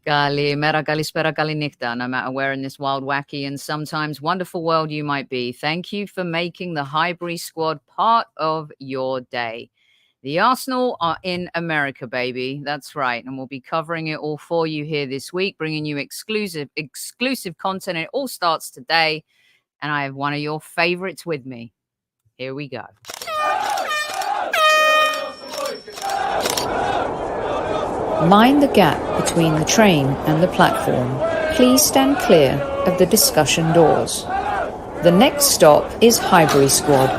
Kalimera, kalispera, kalinigta, no matter where in this wild, wacky, and sometimes wonderful world you might be. Thank you for making the Highbury Squad part of your day. The Arsenal are in America, baby. That's right. And we'll be covering it all for you here this week, bringing you exclusive content. It all starts today. And I have one of your favorites with me. Here we go. Mind the gap between the train and the platform. Please stand clear of the discussion doors. The next stop is Highbury Squad.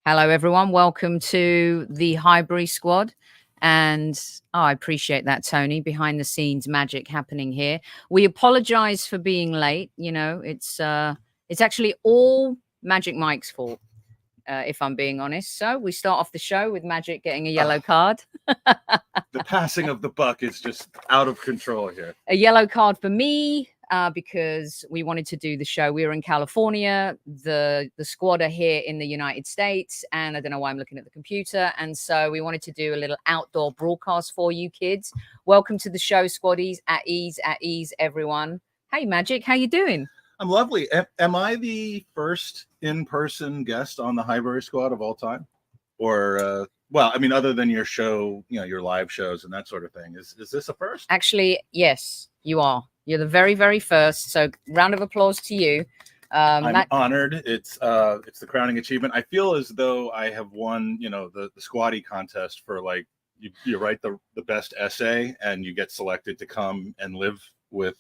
Hello, everyone. Welcome to the Highbury Squad. And I appreciate that, Tony. Behind the scenes magic happening here. We apologize for being late. You know, it's actually all Magic Mike's fault, if I'm being honest. So we start off the show with Magic getting a yellow card. The passing of the buck is just out of control here. A yellow card for me. Because we wanted to do the show. We were in California. The squad are here in the United States, and I don't know why I'm looking at the computer. And so we wanted to do a little outdoor broadcast for you kids. Welcome to the show, squaddies. At ease, everyone. Hey, Magic, how you doing? I'm lovely. Am I the first in-person guest on the Highbury Squad of all time? Or, well, I mean, other than your show, you know, your live shows and that sort of thing. Is this a first? Actually, yes, you are. You're the very, very first. So round of applause to you. I'm honored. It's the crowning achievement. I feel as though I have won, you know, the squatty contest for like you write the best essay and you get selected to come and live with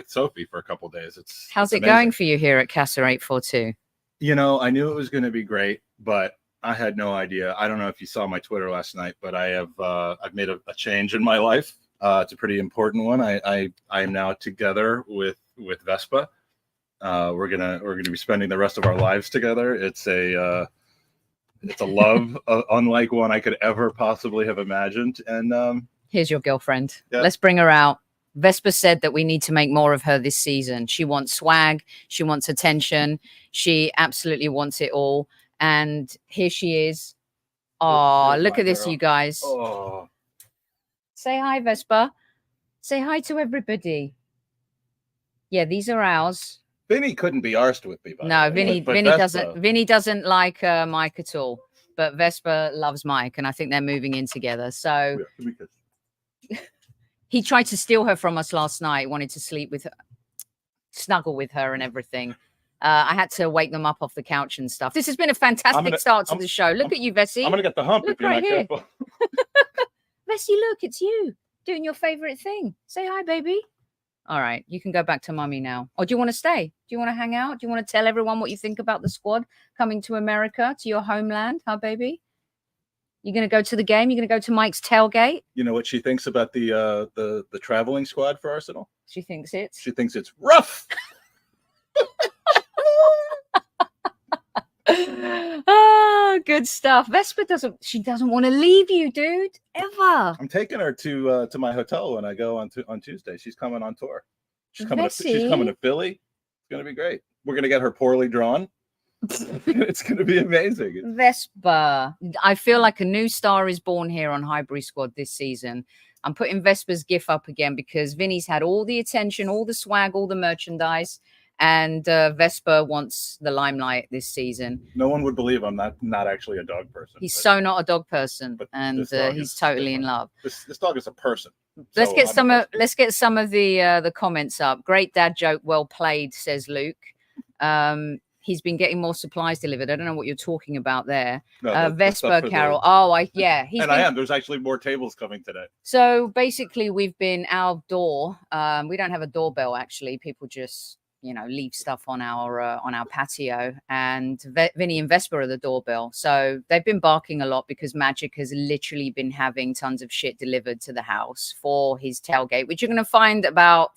Sophie for a couple of days. How's it amazing. going for you here at Casa 842? You know, I knew it was going to be great, but I had no idea. I don't know if you saw my Twitter last night, but I've made a change in my life. It's a pretty important one. I am now together with Vesper. We're gonna be spending the rest of our lives together. It's a love unlike one I could ever possibly have imagined. And here's your girlfriend. Yeah. Let's bring her out. Vesper said that we need to make more of her this season. She wants swag. She wants attention. She absolutely wants it all. And here she is. Oh, look at this, you guys. Oh. Say hi, Vesper. Say hi to everybody. Yeah, these are ours. Vinny couldn't be arsed with me. No, Vinny doesn't like Mike at all. But Vesper loves Mike, and I think they're moving in together. So he tried to steal her from us last night. Wanted to sleep with her, snuggle with her, and everything. I had to wake them up off the couch and stuff. This has been a fantastic start to the show. Look at you, Vessie. I'm gonna get the hump. Look if you're right not here. careful. Vessie, look, it's you doing your favorite thing. Say hi, baby. All right, you can go back to mummy now. Or do you want to stay? Do you want to hang out? Do you want to tell everyone what you think about the squad coming to America, to your homeland, huh, baby? You're going to go to the game? You're going to go to Mike's tailgate? You know what she thinks about the traveling squad for Arsenal? She thinks it's rough. Oh, good stuff. Vesper doesn't want to leave you, dude, ever. I'm taking her to my hotel when I go on Tuesday. She's coming on tour. She's coming to Philly. It's gonna be great. We're gonna get her poorly drawn. It's gonna be amazing. Vesper, I feel like a new star is born here on Highbury Squad this season. I'm putting Vesper's gif up again because Vinny's had all the attention, all the swag, all the merchandise. And Vesper wants the limelight this season. No one would believe I'm not actually a dog person. He's so not a dog person, and he's totally in love. This dog is a person. Let's get some of the comments up. Great dad joke, well played, says Luke. He's been getting more supplies delivered. I don't know what you're talking about there. No, Vesper, Carol. I am. There's actually more tables coming today. So basically, we've been outdoor. We don't have a doorbell actually. People just leave stuff on our patio, and Vinny and Vesper are the doorbell. So they've been barking a lot because Magic has literally been having tons of shit delivered to the house for his tailgate, which you're going to find out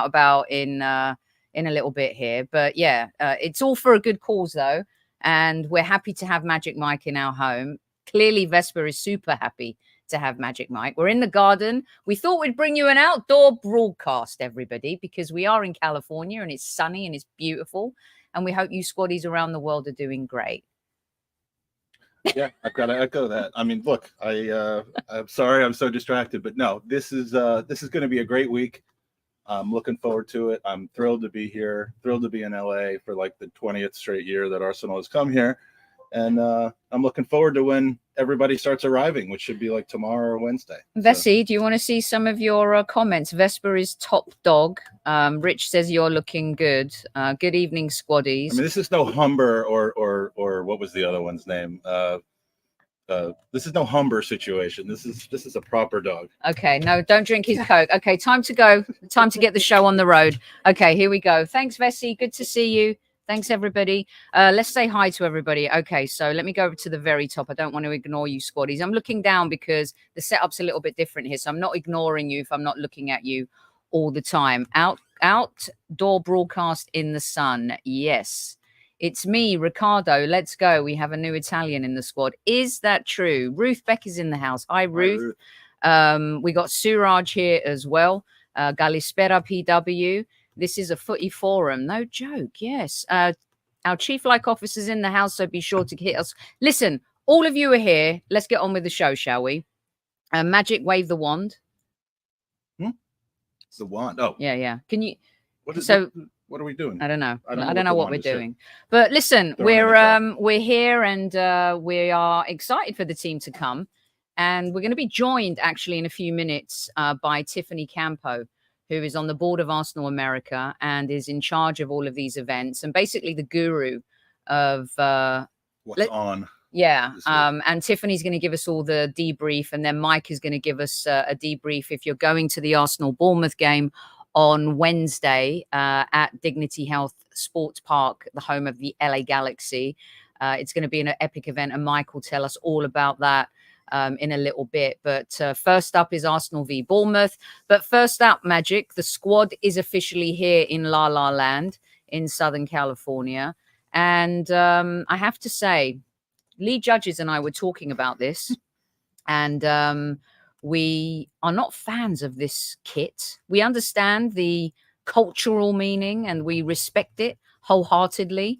about in a little bit here. But yeah, it's all for a good cause though, and we're happy to have Magic Mike in our home. Clearly, Vesper is super happy to have Magic Mike. We're in the garden. We thought we'd bring you an outdoor broadcast, everybody, because we are in California and it's sunny and it's beautiful. and we hope you squaddies around the world are doing great. Yeah, I've got to echo that. I mean, look, I'm sorry I'm so distracted, but no, this is going to be a great week. I'm looking forward to it. I'm thrilled to be here, thrilled to be in LA for like the 20th straight year that Arsenal has come here. And I'm looking forward to when everybody starts arriving, which should be like tomorrow or Wednesday. Vessi, do you want to see some of your comments? Vesper is top dog. Rich says you're looking good. Good evening, squaddies. I mean, this is no Humber or what was the other one's name? This is no Humber situation. This is a proper dog. Okay, no, don't drink his Coke. Okay, time to go. Time to get the show on the road. Okay, here we go. Thanks, Vessi. Good to see you. Thanks, everybody. Let's say hi to everybody. Okay, so let me go over to the very top. I don't want to ignore you, squaddies. I'm looking down because the setup's a little bit different here. So I'm not ignoring you if I'm not looking at you all the time. Outdoor broadcast in the sun. Yes. It's me, Ricardo. Let's go. We have a new Italian in the squad. Is that true? Ruth Beck is in the house. Hi, Ruth. We got Suraj here as well. Galispera PW. This is a footy forum. No joke. Yes. Our chief like officer's in the house, so be sure to hit us. Listen, all of you are here. Let's get on with the show, shall we? Magic, wave the wand. It's the wand. Oh. Yeah. Can you... What are we doing? I don't know. I don't know what we're doing. But listen, we're here and we are excited for the team to come. And we're going to be joined actually in a few minutes by Tiffany Campo, who is on the board of Arsenal America and is in charge of all of these events and basically the guru of what's on. Yeah. And Tiffany's going to give us all the debrief, and then Mike is going to give us a debrief if you're going to the Arsenal Bournemouth game on Wednesday at Dignity Health Sports Park, the home of the LA Galaxy. It's going to be an epic event, and Mike will tell us all about that in a little bit. But first up is Arsenal v Bournemouth. But first up, Magic, the squad is officially here in La La Land in Southern California. And I have to say, Lee Judges and I were talking about this, and we are not fans of this kit. We understand the cultural meaning and we respect it wholeheartedly.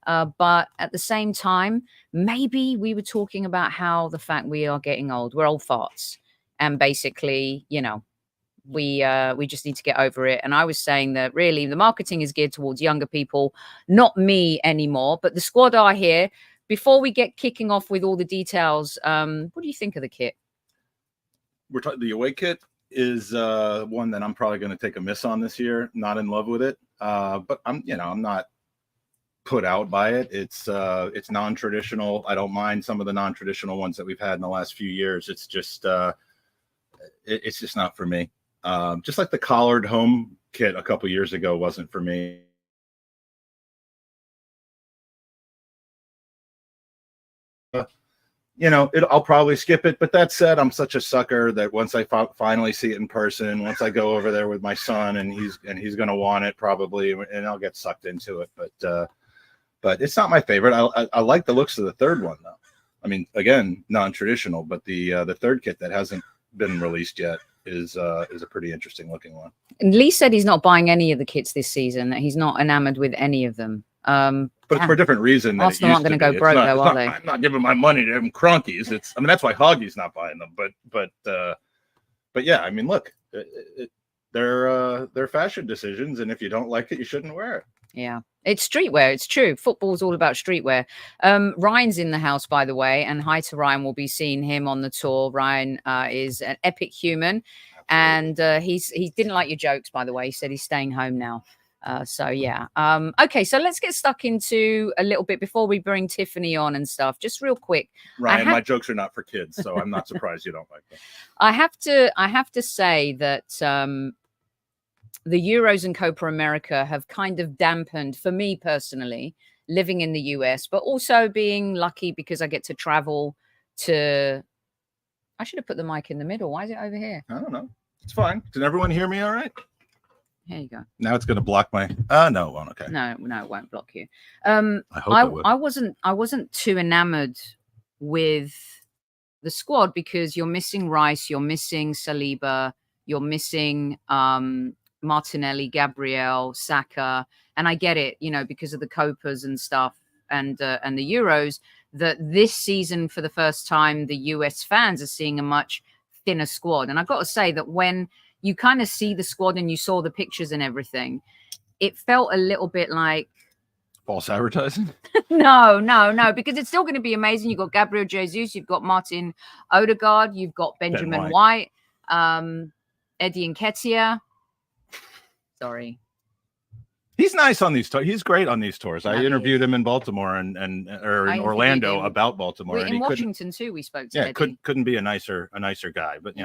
But at the same time, maybe we were talking about how the fact we are getting old, we're old farts. And basically, you know, we just need to get over it. And I was saying that really the marketing is geared towards younger people, not me anymore, but the squad are here. Before we get kicking off with all the details, what do you think of the kit? We're talking the away kit is one that I'm probably going to take a miss on this year. Not in love with it, but I'm not put out by it. It's non-traditional. I don't mind some of the non-traditional ones that we've had in the last few years. It's just it's just not for me. Just like the collared home kit a couple years ago wasn't for me. I'll probably skip it. But that said, I'm such a sucker that once I finally see it in person, once I go over there with my son, and he's going to want it probably, and I'll get sucked into it. But it's not my favorite. I like the looks of the third one though. I mean, again, non-traditional, but the third kit that hasn't been released yet is a pretty interesting looking one. And Lee said he's not buying any of the kits this season. That he's not enamored with any of them. But it's for a different reason. Arsenal aren't going to go broke, though, are they? I'm not giving my money to them cronkies. That's why Hoggy's not buying them. But yeah, I mean, look, they're fashion decisions, and if you don't like it, you shouldn't wear it. Yeah, it's streetwear. It's true. Football's all about streetwear. Ryan's in the house, by the way, and hi to Ryan. We'll be seeing him on the tour. Ryan is an epic human, and he didn't like your jokes, by the way. He said he's staying home now. So yeah. Okay, so let's get stuck into a little bit before we bring Tiffany on and stuff. Just real quick, Ryan, my jokes are not for kids, so I'm not surprised you don't like them. I have to say that the Euros and Copa America have kind of dampened, for me personally, living in the US, but also being lucky because I get to travel to. I should have put the mic in the middle. Why is it over here? I don't know. It's fine. Can everyone hear me all right? Here you go. Now it's going to block my. No, it won't. Okay. No, it won't block you. I hope it would. I wasn't too enamored with the squad because you're missing Rice, you're missing Saliba, you're missing Martinelli, Gabriel, Saka, and I get it, because of the Copas and stuff and the Euros, that this season for the first time the US fans are seeing a much thinner squad. And I've got to say that when you kind of see the squad and you saw the pictures and everything, it felt a little bit like false advertising. No, because it's still going to be amazing. You've got Gabriel Jesus, you've got Martin Odegaard, you've got Benjamin White, Eddie Nketiah. Sorry. He's nice on these tours. He's great on these tours. I interviewed him in Baltimore and in Orlando about Baltimore. In Washington too, we spoke to. Yeah, couldn't be a nicer guy. But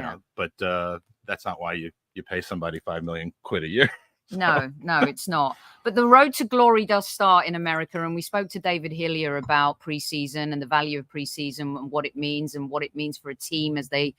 that's not why you pay somebody $5 million a year. So. No, it's not. But the road to glory does start in America, and we spoke to David Hillier about preseason and the value of preseason and what it means for a team as they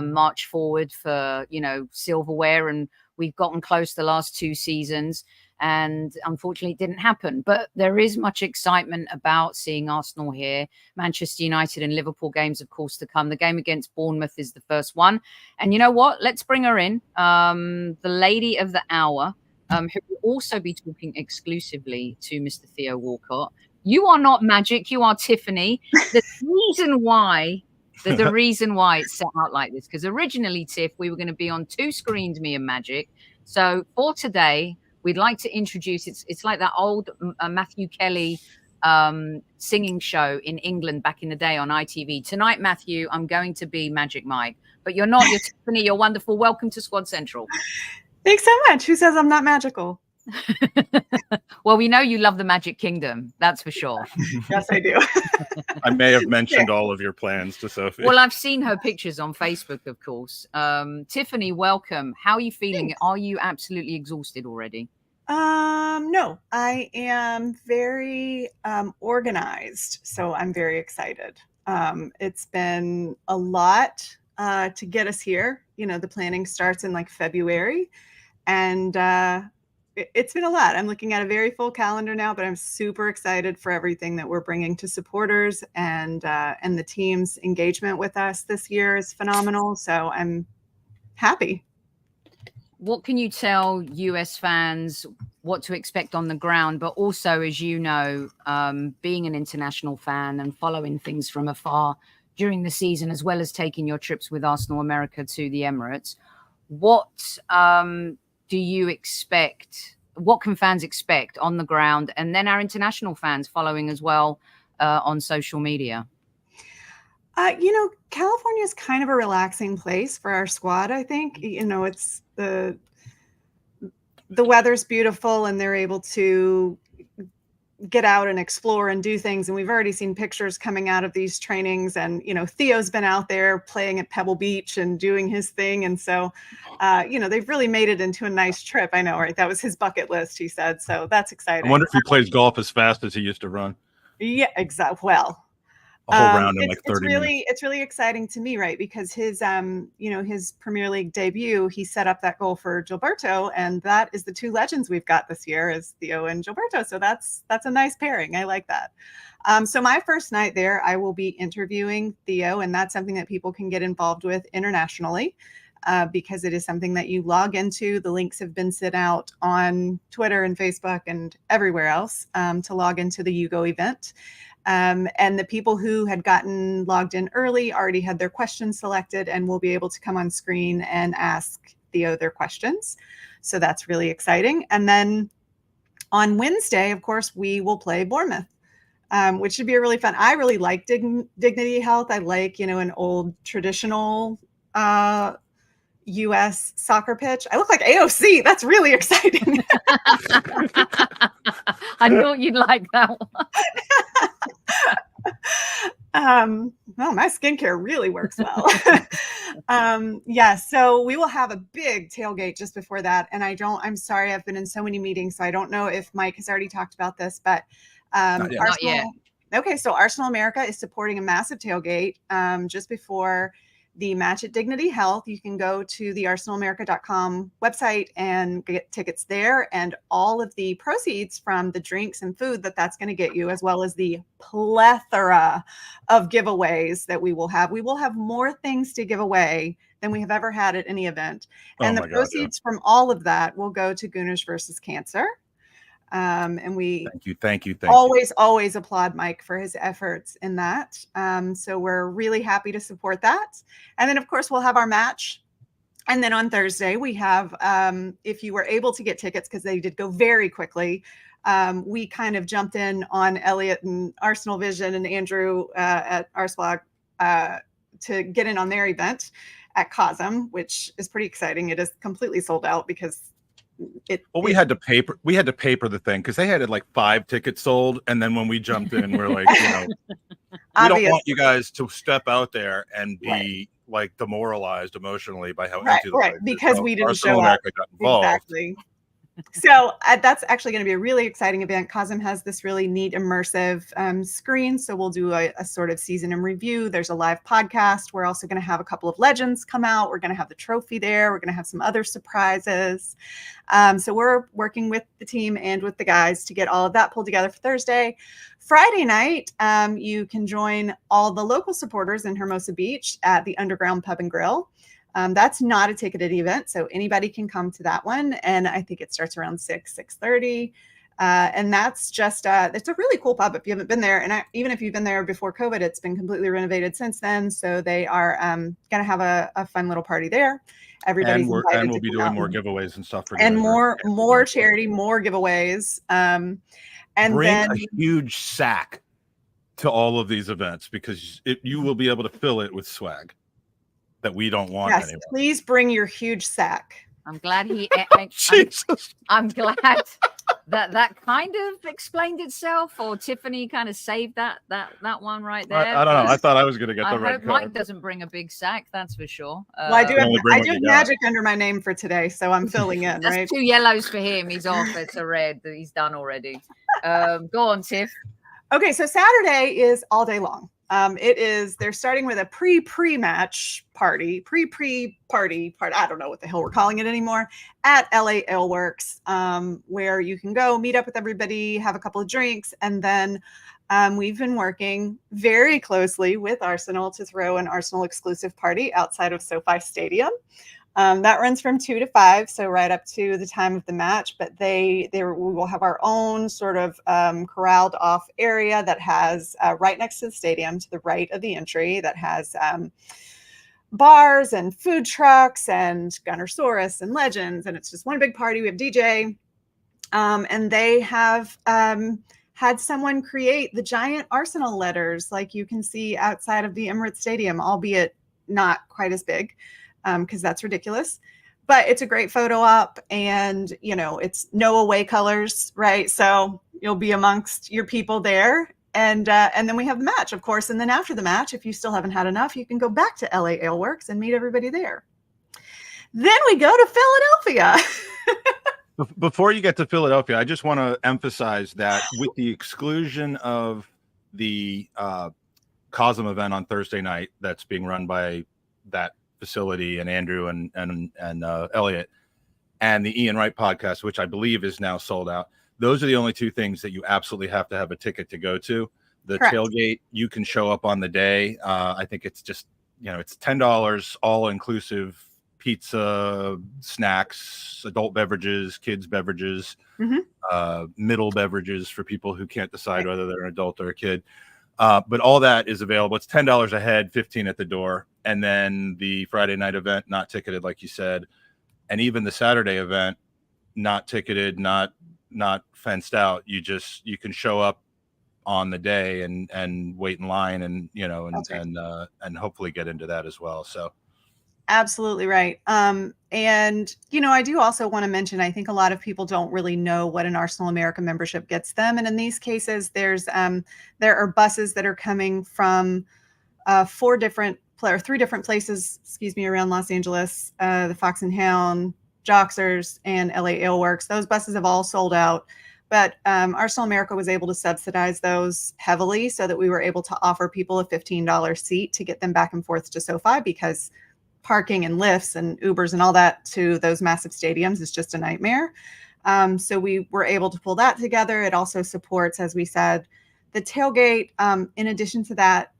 march forward for silverware. And we've gotten close the last 2 seasons. And unfortunately, it didn't happen. But there is much excitement about seeing Arsenal here. Manchester United and Liverpool games, of course, to come. The game against Bournemouth is the first one. And you know what? Let's bring her in. The lady of the hour, who will also be talking exclusively to Mr. Theo Walcott. You are not Magic. You are Tiffany. The reason why it's set out like this, because originally, Tiff, we were going to be on 2 screens, me and Magic. So for today, we'd like to introduce, it's like that old Matthew Kelly singing show in England back in the day on ITV. Tonight, Matthew, I'm going to be Magic Mike, but you're not. You're Tiffany. You're wonderful. Welcome to Squad Central. Thanks so much. Who says I'm not magical? Well, we know you love the Magic Kingdom. That's for sure. Yes, I do. I may have mentioned all of your plans to Sophie. Well, I've seen her pictures on Facebook, of course. Tiffany, welcome. How are you feeling? Thanks. Are you absolutely exhausted already? No, I am very organized, so I'm very excited. It's been a lot to get us here. The planning starts in like February, and it's been a lot. I'm looking at a very full calendar now, but I'm super excited for everything that we're bringing to supporters, and the team's engagement with us this year is phenomenal. So I'm happy. What can you tell US fans what to expect on the ground, but also, as you know, being an international fan and following things from afar during the season, as well as taking your trips with Arsenal America to the Emirates, what do you expect? What can fans expect on the ground, and then our international fans following as well on social media? California is kind of a relaxing place for our squad. I think, it's the weather's beautiful and they're able to get out and explore and do things. And we've already seen pictures coming out of these trainings, and, Theo's been out there playing at Pebble Beach and doing his thing. And so, they've really made it into a nice trip. I know, right? That was his bucket list, he said. So that's exciting. I wonder if he plays golf as fast as he used to run. Yeah, exactly. Well, a whole round in like 30 minutes. It's really exciting to me, right? Because his Premier League debut, he set up that goal for Gilberto, and that is the 2 legends we've got this year, is Theo and Gilberto. So that's a nice pairing. I like that. So my first night there, I will be interviewing Theo, and that's something that people can get involved with internationally, because it is something that you log into. The links have been sent out on Twitter and Facebook and everywhere else to log into the YouGo event. And the people who had gotten logged in early already had their questions selected and will be able to come on screen and ask Theo their questions. So that's really exciting. And then on Wednesday, of course, we will play Bournemouth, which should be a really fun. I really like Dignity Health. I like, an old traditional U.S. soccer pitch. I look like AOC. That's really exciting. I thought you'd like that one. Well, my skincare really works well. So we will have a big tailgate just before that. And I'm sorry, I've been in so many meetings, so I don't know if Mike has already talked about this, but Not yet. Okay, so Arsenal America is supporting a massive tailgate just before the match at Dignity Health. You can go to the arsenalamerica.com website and get tickets there, and all of the proceeds from the drinks and food that's going to get you, as well as the plethora of giveaways that we will have. We will have more things to give away than we have ever had at any event. And the proceeds from all of that will go to Gooners versus Cancer. And we thank you. Always applaud Mike for his efforts in that. So we're really happy to support that. And then of course we'll have our match. And then on Thursday we have, if you were able to get tickets, because they did go very quickly, we kind of jumped in on Elliot and Arsenal Vision and Andrew at Arsblog to get in on their event at Cosm, which is pretty exciting. It is completely sold out because we had to paper the thing because they had like 5 tickets sold, and then when we jumped in, we're like, we don't want you guys to step out there and be like demoralized emotionally by how empty the place is. Because we didn't show up. Got involved. Exactly. So that's actually going to be a really exciting event. Cosm has this really neat immersive screen. So we'll do a sort of season in review. There's a live podcast. We're also going to have a couple of legends come out. We're going to have the trophy there. We're going to have some other surprises. So we're working with the team and with the guys to get all of that pulled together for Thursday. Friday night, you can join all the local supporters in Hermosa Beach at the Underground Pub and Grill. That's not a ticketed event, so anybody can come to that one. And I think it starts around 6:30. And that's just, it's a really cool pub if you haven't been there. And even if you've been there before COVID, it's been completely renovated since then. So they are going to have a fun little party there. Everybody's invited. And we'll be doing more giveaways and stuff. And more charity, more giveaways. And bring then a huge sack to all of these events, because you will be able to fill it with swag that we don't want anymore. Please bring your huge sack. I'm glad Jesus. I'm glad that kind of explained itself, or Tiffany kind of saved that one right there. I don't know. I thought I was going to get the red hope card. Mike doesn't bring a big sack, that's for sure. Well, I do have magic under my name for today, so I'm filling in. That's right? 2 yellows for him. He's off. It's a red that he's done already. Go on, Tiff. Okay, so Saturday is all day long. They're starting with a pre-match party. I don't know what the hell we're calling it anymore, at LA Aleworks, where you can go meet up with everybody, have a couple of drinks, and then we've been working very closely with Arsenal to throw an Arsenal exclusive party outside of SoFi Stadium. That runs from 2 to 5, so right up to the time of the match. But we will have our own sort of corralled off area that has right next to the stadium, to the right of the entry, that has bars and food trucks and Gunnersaurus and legends, and it's just one big party. We have DJ, and they have had someone create the giant Arsenal letters, like you can see outside of the Emirates Stadium, albeit not quite as big. Because that's ridiculous, but it's a great photo op, and it's no away colors, right? So you'll be amongst your people there, and then we have the match, of course, and then after the match, if you still haven't had enough, you can go back to LA Aleworks and meet everybody there. Then we go to Philadelphia. Before you get to Philadelphia, I just want to emphasize that with the exclusion of the Cosm event on Thursday night, that's being run by that facility and Andrew and Elliot, and the Ian Wright podcast, which I believe is now sold out. Those are the only 2 things that you absolutely have to have a ticket to go to. The Correct. Tailgate, you can show up on the day. I think it's just, it's $10 all inclusive, pizza, snacks, adult beverages, kids beverages, middle beverages for people who can't decide whether they're an adult or a kid. But all that is available. It's $10 a head, $15 at the door. And then the Friday night event, not ticketed, like you said. And even the Saturday event, not ticketed, not fenced out. You can show up on the day and wait in line and hopefully get into that as well. So Absolutely right. And, I do also want to mention, I think a lot of people don't really know what an Arsenal America membership gets them. And in these cases, there are buses that are coming from 3 different places, around Los Angeles, the Fox and Hound, Joxers, and LA Aleworks. Those buses have all sold out. but Arsenal America was able to subsidize those heavily so that we were able to offer people a $15 seat to get them back and forth to SoFi, because parking and lifts and Ubers and all that to those massive stadiums is just a nightmare. So we were able to pull that together. It also supports, as we said, the tailgate. In addition to that,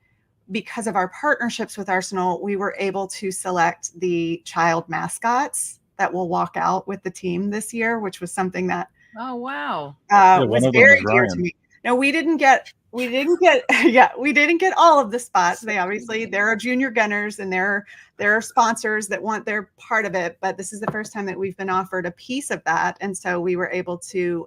because of our partnerships with Arsenal, we were able to select the child mascots that will walk out with the team this year, which was something that Oh, wow. was very dear to me. No, we didn't get yeah, we didn't get all of the spots. There are junior Gooners and there are sponsors that want their part of it, but this is the first time that we've been offered a piece of that. And so we were able to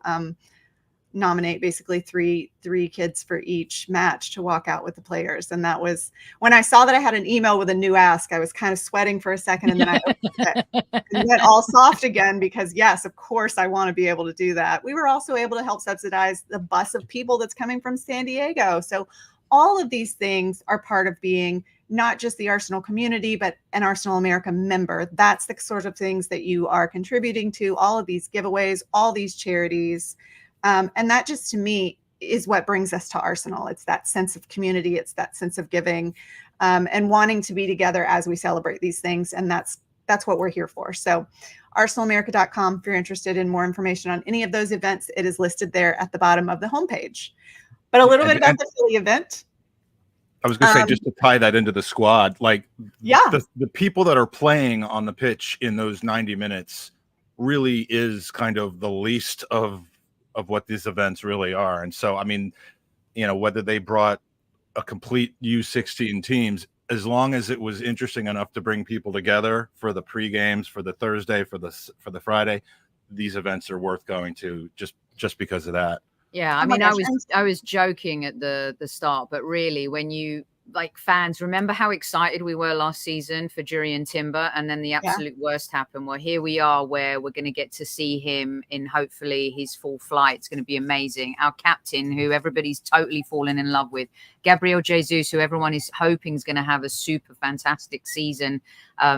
nominate basically three kids for each match to walk out with the players. And that was when I saw that I had an email with a new ask, I was kind of sweating for a second, and then I opened it and went all soft again, because yes, of course I want to be able to do that. We were also able to help subsidize the bus of people that's coming from San Diego. So all of these things are part of being not just the Arsenal community, but an Arsenal America member. That's the sort of things that you are contributing to, all of these giveaways, all these charities. And that just, to me, is what brings us to Arsenal. It's that sense of community. It's that sense of giving, and wanting to be together as we celebrate these things. And that's what we're here for. So arsenalamerica.com, if you're interested in more information on any of those events, it is listed there at the bottom of the homepage. But a little bit about the Philly event. I was going to say, just to tie that into the squad, like, yeah, the people that are playing on the pitch in those 90 minutes really is kind of the least of what these events really are. And so, I mean, you know, whether they brought a complete U16 teams, as long as it was interesting enough to bring people together for the pre-games, for the Thursday, for the Friday, these events are worth going to just because of that. Yeah, I mean, I was joking at the start, but really, when you, like, fans, remember how excited we were last season for Jurrien Timber, and then the absolute worst happened. Well, here we are, where we're going to get to see him in hopefully his full flight. It's going to be amazing. Our captain, who everybody's totally fallen in love with, Gabriel Jesus, who everyone is hoping is going to have a super fantastic season,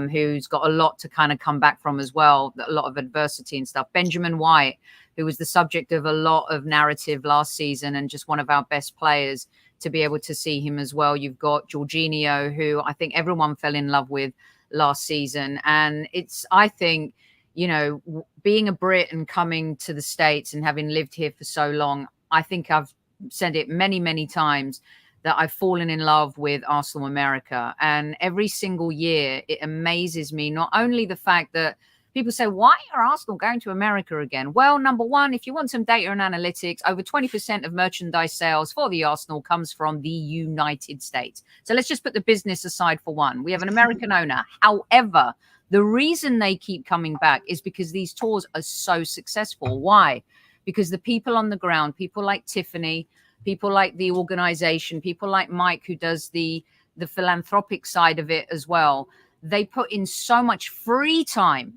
who's got a lot to kind of come back from as well, a lot of adversity and stuff. Benjamin White, who was the subject of a lot of narrative last season and just one of our best players, to be able to see him as well. You've got Jorginho, who I think everyone fell in love with last season. And it's, I think, you know, being a Brit and coming to the States and having lived here for so long, I think I've said it many, many times that I've fallen in love with Arsenal America. And every single year, it amazes me, not only the fact that people say, why are Arsenal going to America again? Well, number one, if you want some data and analytics, over 20% of merchandise sales for the Arsenal comes from the United States. So let's just put the business aside for one. We have an American owner. However, the reason they keep coming back is because these tours are so successful. Why? Because the people on the ground, people like Tiffany, people like the organization, people like Mike, who does the philanthropic side of it as well, they put in so much free time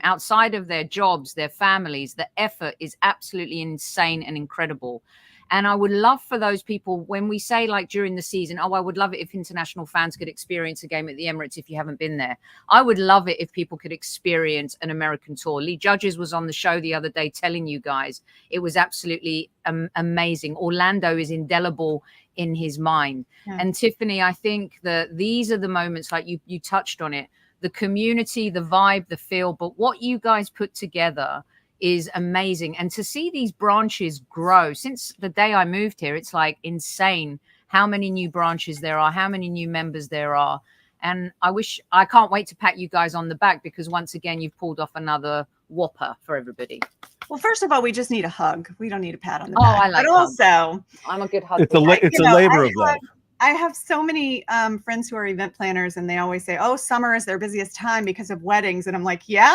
outside of their jobs, their families. The effort is absolutely insane and incredible. And I would love for those people, when we say, like, during the season, oh, I would love it if international fans could experience a game at the Emirates if you haven't been there. I would love it if people could experience an American tour. Lee Judges was on the show the other day telling you guys it was absolutely amazing. Orlando is indelible in his mind. Yeah. And Tiffany, I think that these are the moments, like you touched on it, the community, the vibe, the feel, but what you guys put together is amazing. And to see these branches grow since the day I moved here, it's like insane how many new branches there are, how many new members there are. And I can't wait to pat you guys on the back, because once again, you've pulled off another whopper for everybody. Well, first of all, we just need a hug. We don't need a pat on the back. I like but hugs. Also, I'm a good hug. It's a labor of love. I have so many friends who are event planners, and they always say, oh, summer is their busiest time because of weddings. And I'm like, yeah,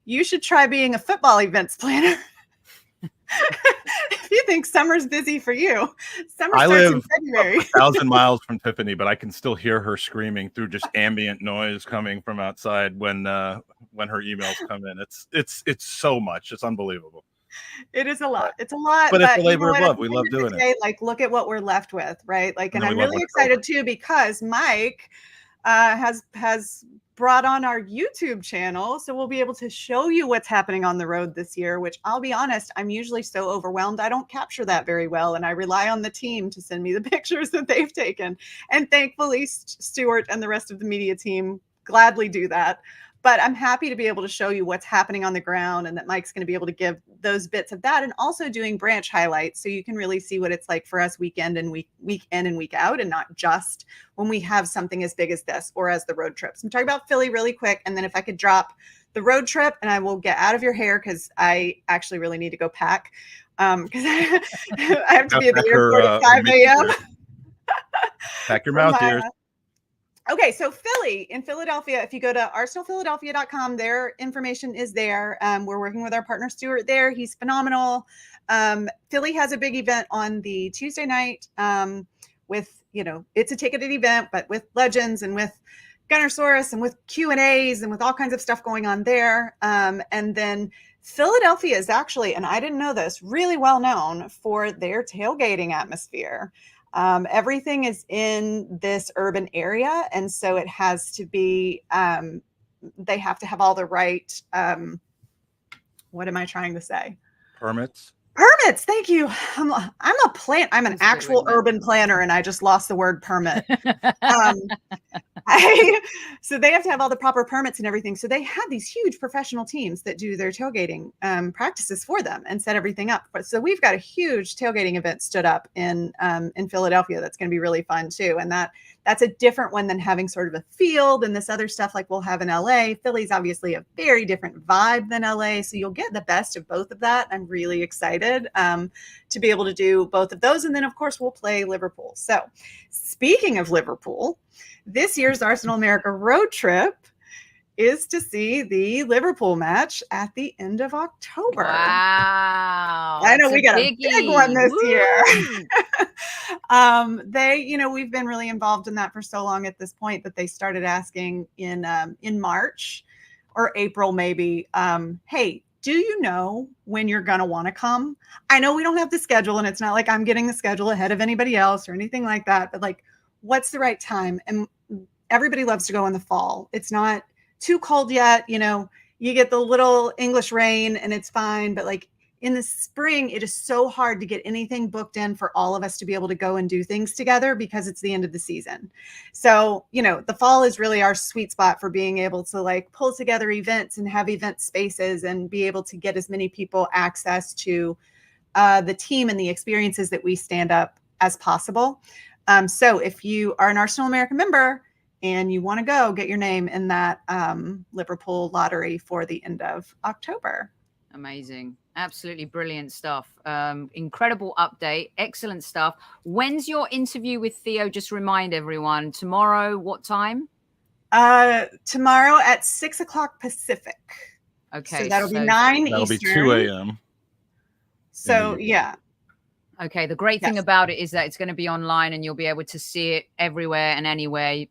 you should try being a football events planner. If you think summer's busy for you, summer starts in February. 1,000 miles from Tiffany, but I can still hear her screaming through just ambient noise coming from outside when her emails come in. It's so much. It's unbelievable. It is a lot. It's a lot. But it's a labor of love. We love doing it. Like, look at what we're left with, right? Like, and I'm really excited too, because Mike, has brought on our YouTube channel. So we'll be able to show you what's happening on the road this year, which I'll be honest, I'm usually so overwhelmed. I don't capture that very well. And I rely on the team to send me the pictures that they've taken. And thankfully, Stuart and the rest of the media team gladly do that. But I'm happy to be able to show you what's happening on the ground, and that Mike's going to be able to give those bits of that, and also doing branch highlights so you can really see what it's like for us week in and week out, and not just when we have something as big as this or as the road trips. I'm talking about Philly really quick, and then if I could drop the road trip, and I will get out of your hair because I actually really need to go pack because I have to be at the airport at 5 a.m. Pack your mouth ears. Okay, so Philly in Philadelphia, if you go to arsenalphiladelphia.com, their information is there. We're working with our partner Stuart there. He's phenomenal. Philly has a big event on the Tuesday night with, it's a ticketed event, but with legends and with Gunnersaurus and with Q&As and with all kinds of stuff going on there. And then Philadelphia is actually, and I didn't know this, really well known for their tailgating atmosphere. Everything is in this urban area. And so it has to be, they have to have all the right, what am I trying to say? Permits. Thank you. I'm an actual urban planner, and I just lost the word permit. So they have to have all the proper permits and everything. So they have these huge professional teams that do their tailgating practices for them and set everything up. So we've got a huge tailgating event stood up in Philadelphia that's going to be really fun too. And that's a different one than having sort of a field and this other stuff like we'll have in LA. Philly's obviously a very different vibe than LA. So you'll get the best of both of that. I'm really excited to be able to do both of those. And then of course we'll play Liverpool. So speaking of Liverpool, this year's Arsenal America road trip is to see the Liverpool match at the end of October. Wow. I know we got a big one this year. We've been really involved in that for so long at this point that they started asking in March or April, maybe, hey, do you know when you're going to want to come? I know we don't have the schedule, and it's not like I'm getting the schedule ahead of anybody else or anything like that, but like, what's the right time? And everybody loves to go in the fall. It's not too cold yet. You get the little English rain and it's fine. But like in the spring, it is so hard to get anything booked in for all of us to be able to go and do things together because it's the end of the season. So, the fall is really our sweet spot for being able to like pull together events and have event spaces and be able to get as many people access to the team and the experiences that we stand up as possible. So if you are an Arsenal America member and you want to go, get your name in that Liverpool lottery for the end of October. Amazing. Absolutely brilliant stuff. Incredible update. Excellent stuff. When's your interview with Theo? Just remind everyone. Tomorrow, what time? Tomorrow at 6 o'clock Pacific. Okay. So that'll be 9 that'll Eastern. That'll be 2 a.m. So, yeah. Okay. The great thing about it is that it's going to be online and you'll be able to see it everywhere and anywhere.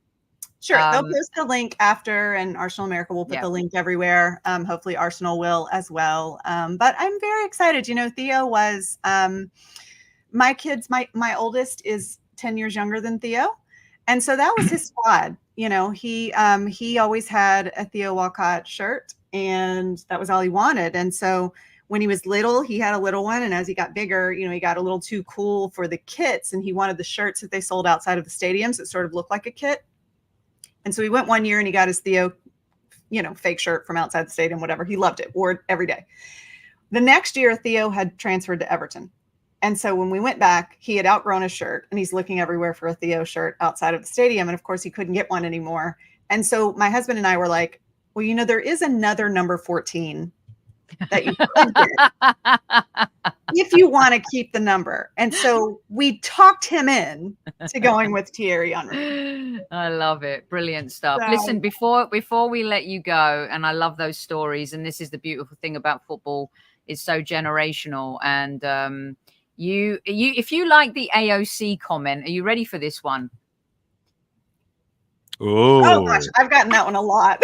Sure. They'll post the link after, and Arsenal America will put the link everywhere. Hopefully Arsenal will as well. But I'm very excited. Theo was my kids. My oldest is 10 years younger than Theo. And so that was his squad. He always had a Theo Walcott shirt, and that was all he wanted. And so when he was little, he had a little one. And as he got bigger, he got a little too cool for the kits, and he wanted the shirts that they sold outside of the stadiums that sort of looked like a kit. And so he went one year and he got his Theo, fake shirt from outside the stadium, whatever. He loved it, wore it every day. The next year, Theo had transferred to Everton. And so when we went back, he had outgrown his shirt, and he's looking everywhere for a Theo shirt outside of the stadium. And of course, he couldn't get one anymore. And so my husband and I were like, well, there is another number 14 that you could get if you want to keep the number. And so we talked him in to going with Thierry Henry. I love it. Brilliant stuff. Listen, before we let you go, and I love those stories, and this is the beautiful thing about football, it's so generational. And you if you like the AOC comment, are you ready for this one? Oh gosh, I've gotten that one a lot.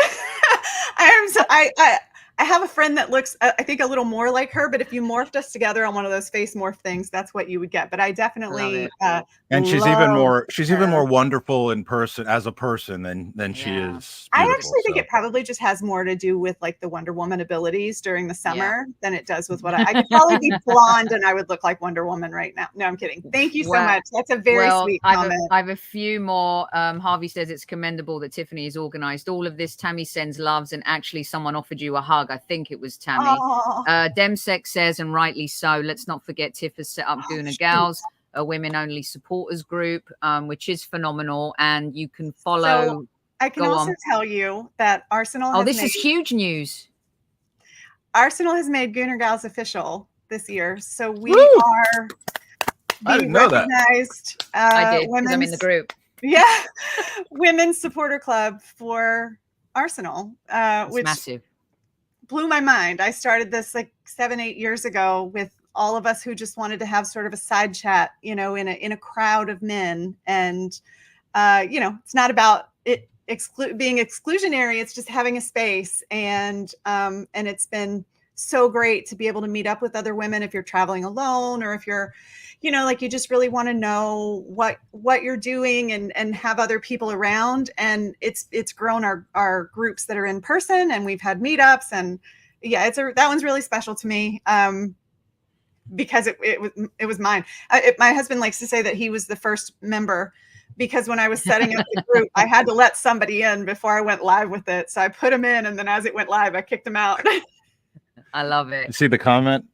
I I have a friend that looks, I think, a little more like her, but if you morphed us together on one of those face morph things, that's what you would get. But I definitely and she's love even her. more wonderful in person as a person than she is I beautiful, actually think so. it probably just has more to do with like the Wonder Woman abilities during the summer than it does with what I could probably be blonde and I would look like Wonder Woman right now. No, I'm kidding. Thank you so much. That's a very sweet comment. I have a few more. Harvey says it's commendable that Tiffany has organized all of this. Tammy sends loves, and actually someone offered you a hug. I think it was Tammy. Demsec says, and rightly so, let's not forget Tiff has set up Gooner Gals, a women-only supporters group, which is phenomenal, and you can follow... So I can also tell you that Arsenal has this is huge news. Arsenal has made Gooner Gals official this year, so we are being recognized. I did, because I'm in the group. Yeah, women's supporter club for Arsenal, which massive. Blew my mind. I started this like 7-8 years ago with all of us who just wanted to have sort of a side chat, you know, in a crowd of men. And, you know, it's not about it being exclusionary. It's just having a space. And it's been so great to be able to meet up with other women if you're traveling alone, or if you're, you know, like you just really want to know what you're doing and have other people around. And it's grown our groups that are in person, and we've had meetups, and yeah, that one's really special to me. Because it was mine. My husband likes to say that he was the first member, because when I was setting up the group, I had to let somebody in before I went live with it. So I put him in, and then as it went live, I kicked him out. I love it. You see the comment?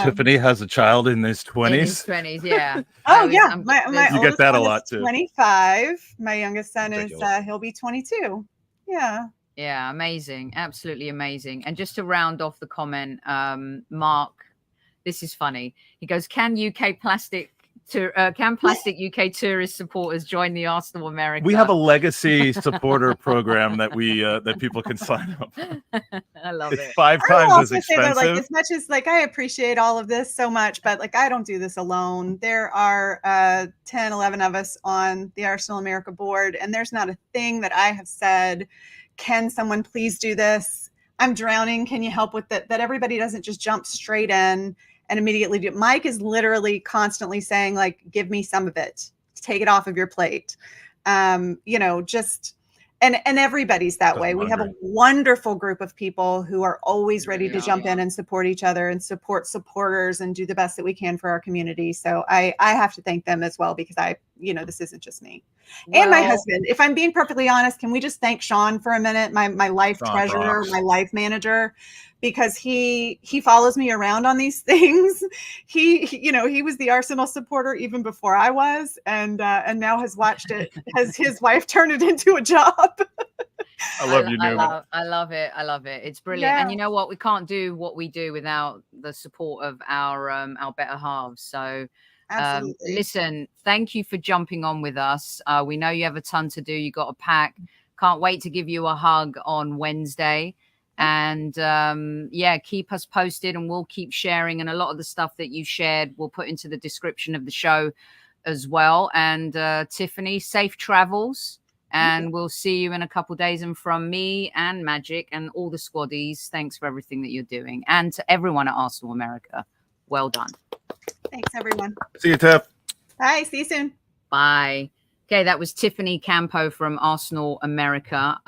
Tiffany has a child in his 20s. In his 20s, yeah. Oh yeah, my you get that a lot too. 25. My youngest son is he'll be 22. Yeah. Yeah, amazing, absolutely amazing. And just to round off the comment, Mark, this is funny. He goes, "Can plastic UK tourist supporters join the Arsenal America?" We have a legacy supporter program that that people can sign up. I love it. 5 times as expensive. Like, as much as like I appreciate all of this so much, but like I don't do this alone. There are 10, 11 of us on the Arsenal America board, and there's not a thing that I have said, "Can someone please do this? I'm drowning. Can you help with it?" That everybody doesn't just jump straight in and immediately do it. Mike is literally constantly saying, like, "Give me some of it. Take it off of your plate." You know, just, and everybody's that way. We have a wonderful group of people who are always ready to jump in and support each other and support supporters and do the best that we can for our community. So I have to thank them as well, because you know, this isn't just me. Well, and my husband. If I'm being perfectly honest, can we just thank Sean for a minute? My life treasurer, my life manager, because he follows me around on these things. You know, he was the Arsenal supporter even before I was, and now has watched it as his wife turned it into a job. I love you, Newman. I love it. I love it. It's brilliant. Yeah. And you know what? We can't do what we do without the support of our better halves. So listen, thank you for jumping on with us. We know you have a ton to do. You got to pack. Can't wait to give you a hug on Wednesday. And yeah, keep us posted, and we'll keep sharing. And a lot of the stuff that you shared, we'll put into the description of the show as well. And Tiffany, safe travels. And we'll see you in a couple of days. And from me and Magic and all the squaddies, thanks for everything that you're doing. And to everyone at Arsenal America, well done. Thanks, everyone. See you, Tiff. Bye. See you soon. Bye. Okay, that was Tiffany Campo from Arsenal America.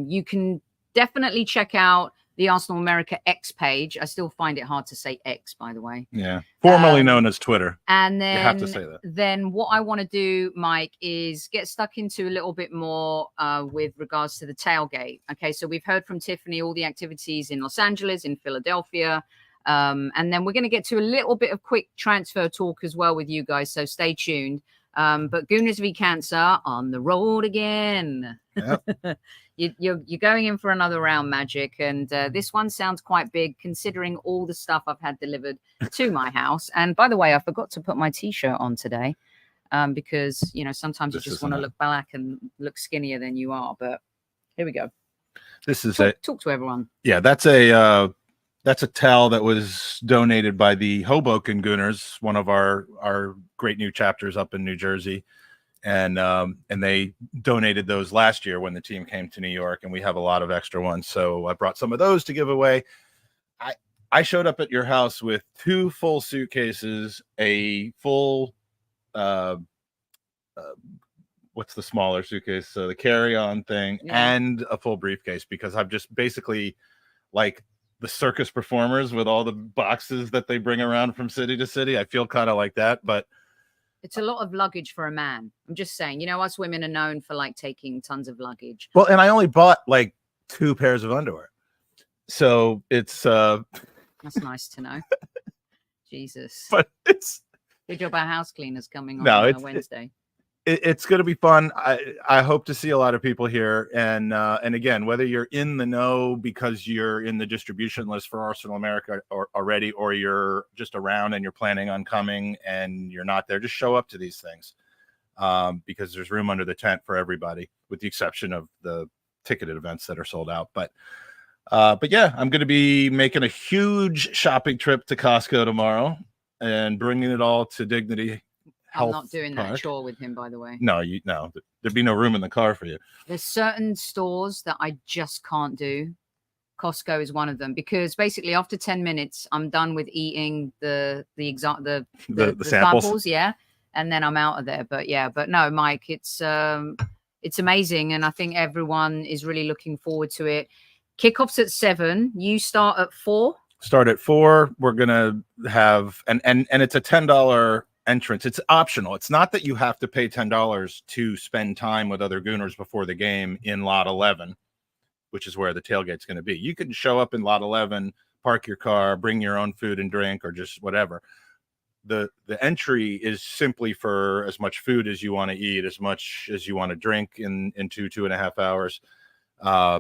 You can definitely check out the Arsenal America X page. I still find it hard to say X, by the way. Yeah, formerly known as Twitter. And then you have to say that. Then what I want to do, Mike, is get stuck into a little bit more with regards to the tailgate. Okay, so we've heard from Tiffany all the activities in Los Angeles, in Philadelphia. And then we're going to get to a little bit of quick transfer talk as well with you guys. So stay tuned. But Gooners v Cancer on the road again. Yep. You're going in for another round, Magic, and this one sounds quite big considering all the stuff I've had delivered to my house. And by the way, I forgot to put my T-shirt on today because, you know, sometimes you just want to look black and look skinnier than you are. But here we go. This is talk to everyone. Yeah, that's a towel that was donated by the Hoboken Gooners, one of our great new chapters up in New Jersey. and they donated those last year when the team came to New York, and we have a lot of extra ones. So I brought some of those to give away. I showed up at your house with 2 full suitcases, a full what's the smaller suitcase? So the carry-on thing, and a full briefcase, because I'm just basically like the circus performers with all the boxes that they bring around from city to city. I feel kind of like that, but it's a lot of luggage for a man. I'm just saying, you know, us women are known for like taking tons of luggage. Well, and I only bought like 2 pairs of underwear. So it's that's nice to know. Jesus. But it's good job our house cleaner's coming on Wednesday. It's going to be fun. I hope to see a lot of people here. And again, whether you're in the know because you're in the distribution list for Arsenal America already, or you're just around and you're planning on coming and you're not there, just show up to these things, because there's room under the tent for everybody, with the exception of the ticketed events that are sold out. But yeah, I'm going to be making a huge shopping trip to Costco tomorrow and bringing it all to Dignity. I'm not doing that chore with him, by the way. No, there'd be no room in the car for you. There's certain stores that I just can't do. Costco is one of them, because basically after 10 minutes, I'm done with eating the samples, and then I'm out of there. But no, Mike, it's amazing, and I think everyone is really looking forward to it. Kickoff's at 7. You start at 4. Start at 4. We're gonna have and it's a $10 entrance. It's optional. It's not that you have to pay $10 to spend time with other Gooners before the game in lot 11, which is where the tailgate's going to be. You can show up in lot 11, park your car, bring your own food and drink, or just whatever. The entry is simply for as much food as you want to eat, as much as you want to drink in 2.5 hours.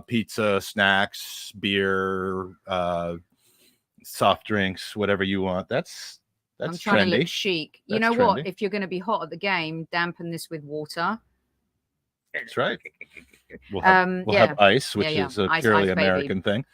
Pizza, snacks, beer, soft drinks, whatever you want. That's I'm trying trendy. to look chic. You know what? If you're going to be hot at the game, dampen this with water. That's right. We'll have ice, which is a purely American thing.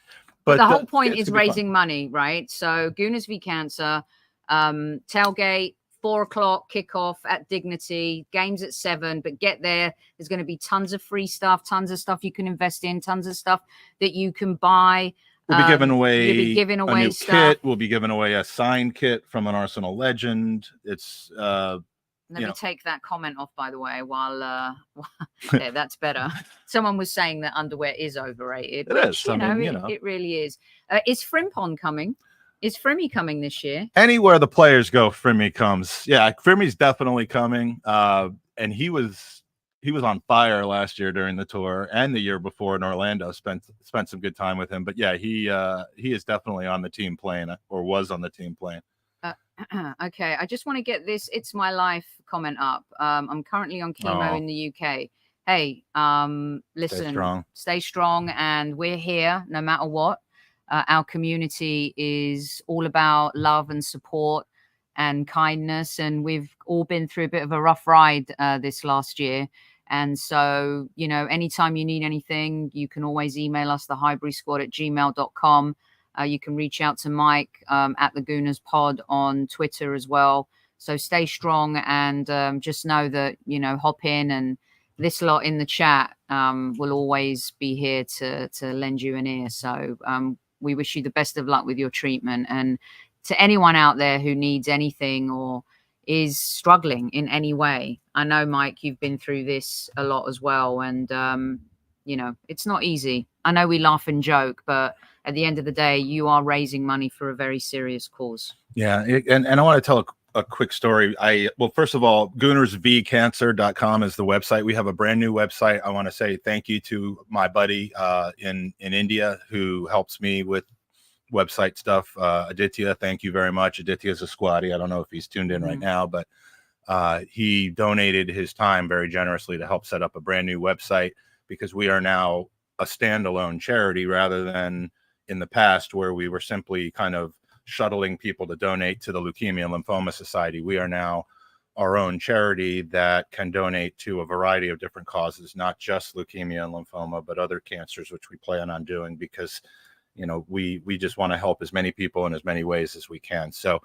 But the whole point is raising money, right? So Gooners v Cancer, tailgate, 4 o'clock kickoff at Dignity, games at 7, but get there. There's going to be tons of free stuff, tons of stuff you can invest in, tons of stuff that you can buy. We'll be giving away, a new stuff. Kit. We'll be giving away a signed kit from an Arsenal legend. It's let me take that comment off, by the way, while yeah, that's better. Someone was saying that underwear is overrated. It is. It really is. Is Frimpong coming? Is Frimmy coming this year? Anywhere the players go, Frimmy comes. Yeah, Frimmy's definitely coming. And he was on fire last year during the tour, and the year before in Orlando. Spent some good time with him. But yeah, he is definitely on the team plane, or was on the team plane. Okay, I just want to get this "It's My Life" comment up. I'm currently on chemo in the UK. Hey, listen, stay strong, and we're here no matter what. Our community is all about love and support and kindness, and we've all been through a bit of a rough ride this last year. And so, anytime you need anything, you can always email us, the Highbury Squad at gmail.com. You can reach out to Mike at the Gooners Pod on Twitter as well. So stay strong, and just know that, hop in, and this lot in the chat will always be here to lend you an ear. So we wish you the best of luck with your treatment. And to anyone out there who needs anything or is struggling in any way, I know, Mike, you've been through this a lot as well. And, it's not easy. I know we laugh and joke, but at the end of the day, you are raising money for a very serious cause. Yeah. And I want to tell a quick story. First of all, goonersvcancer.com is the website. We have a brand new website. I want to say thank you to my buddy in India who helps me with website stuff. Aditya, thank you very much. Aditya is a squatty. I don't know if he's tuned in right now, but he donated his time very generously to help set up a brand new website, because we are now a standalone charity rather than in the past where we were simply kind of shuttling people to donate to the Leukemia and Lymphoma Society. We are now our own charity that can donate to a variety of different causes, not just leukemia and lymphoma, but other cancers, which we plan on doing because, we just want to help as many people in as many ways as we can. So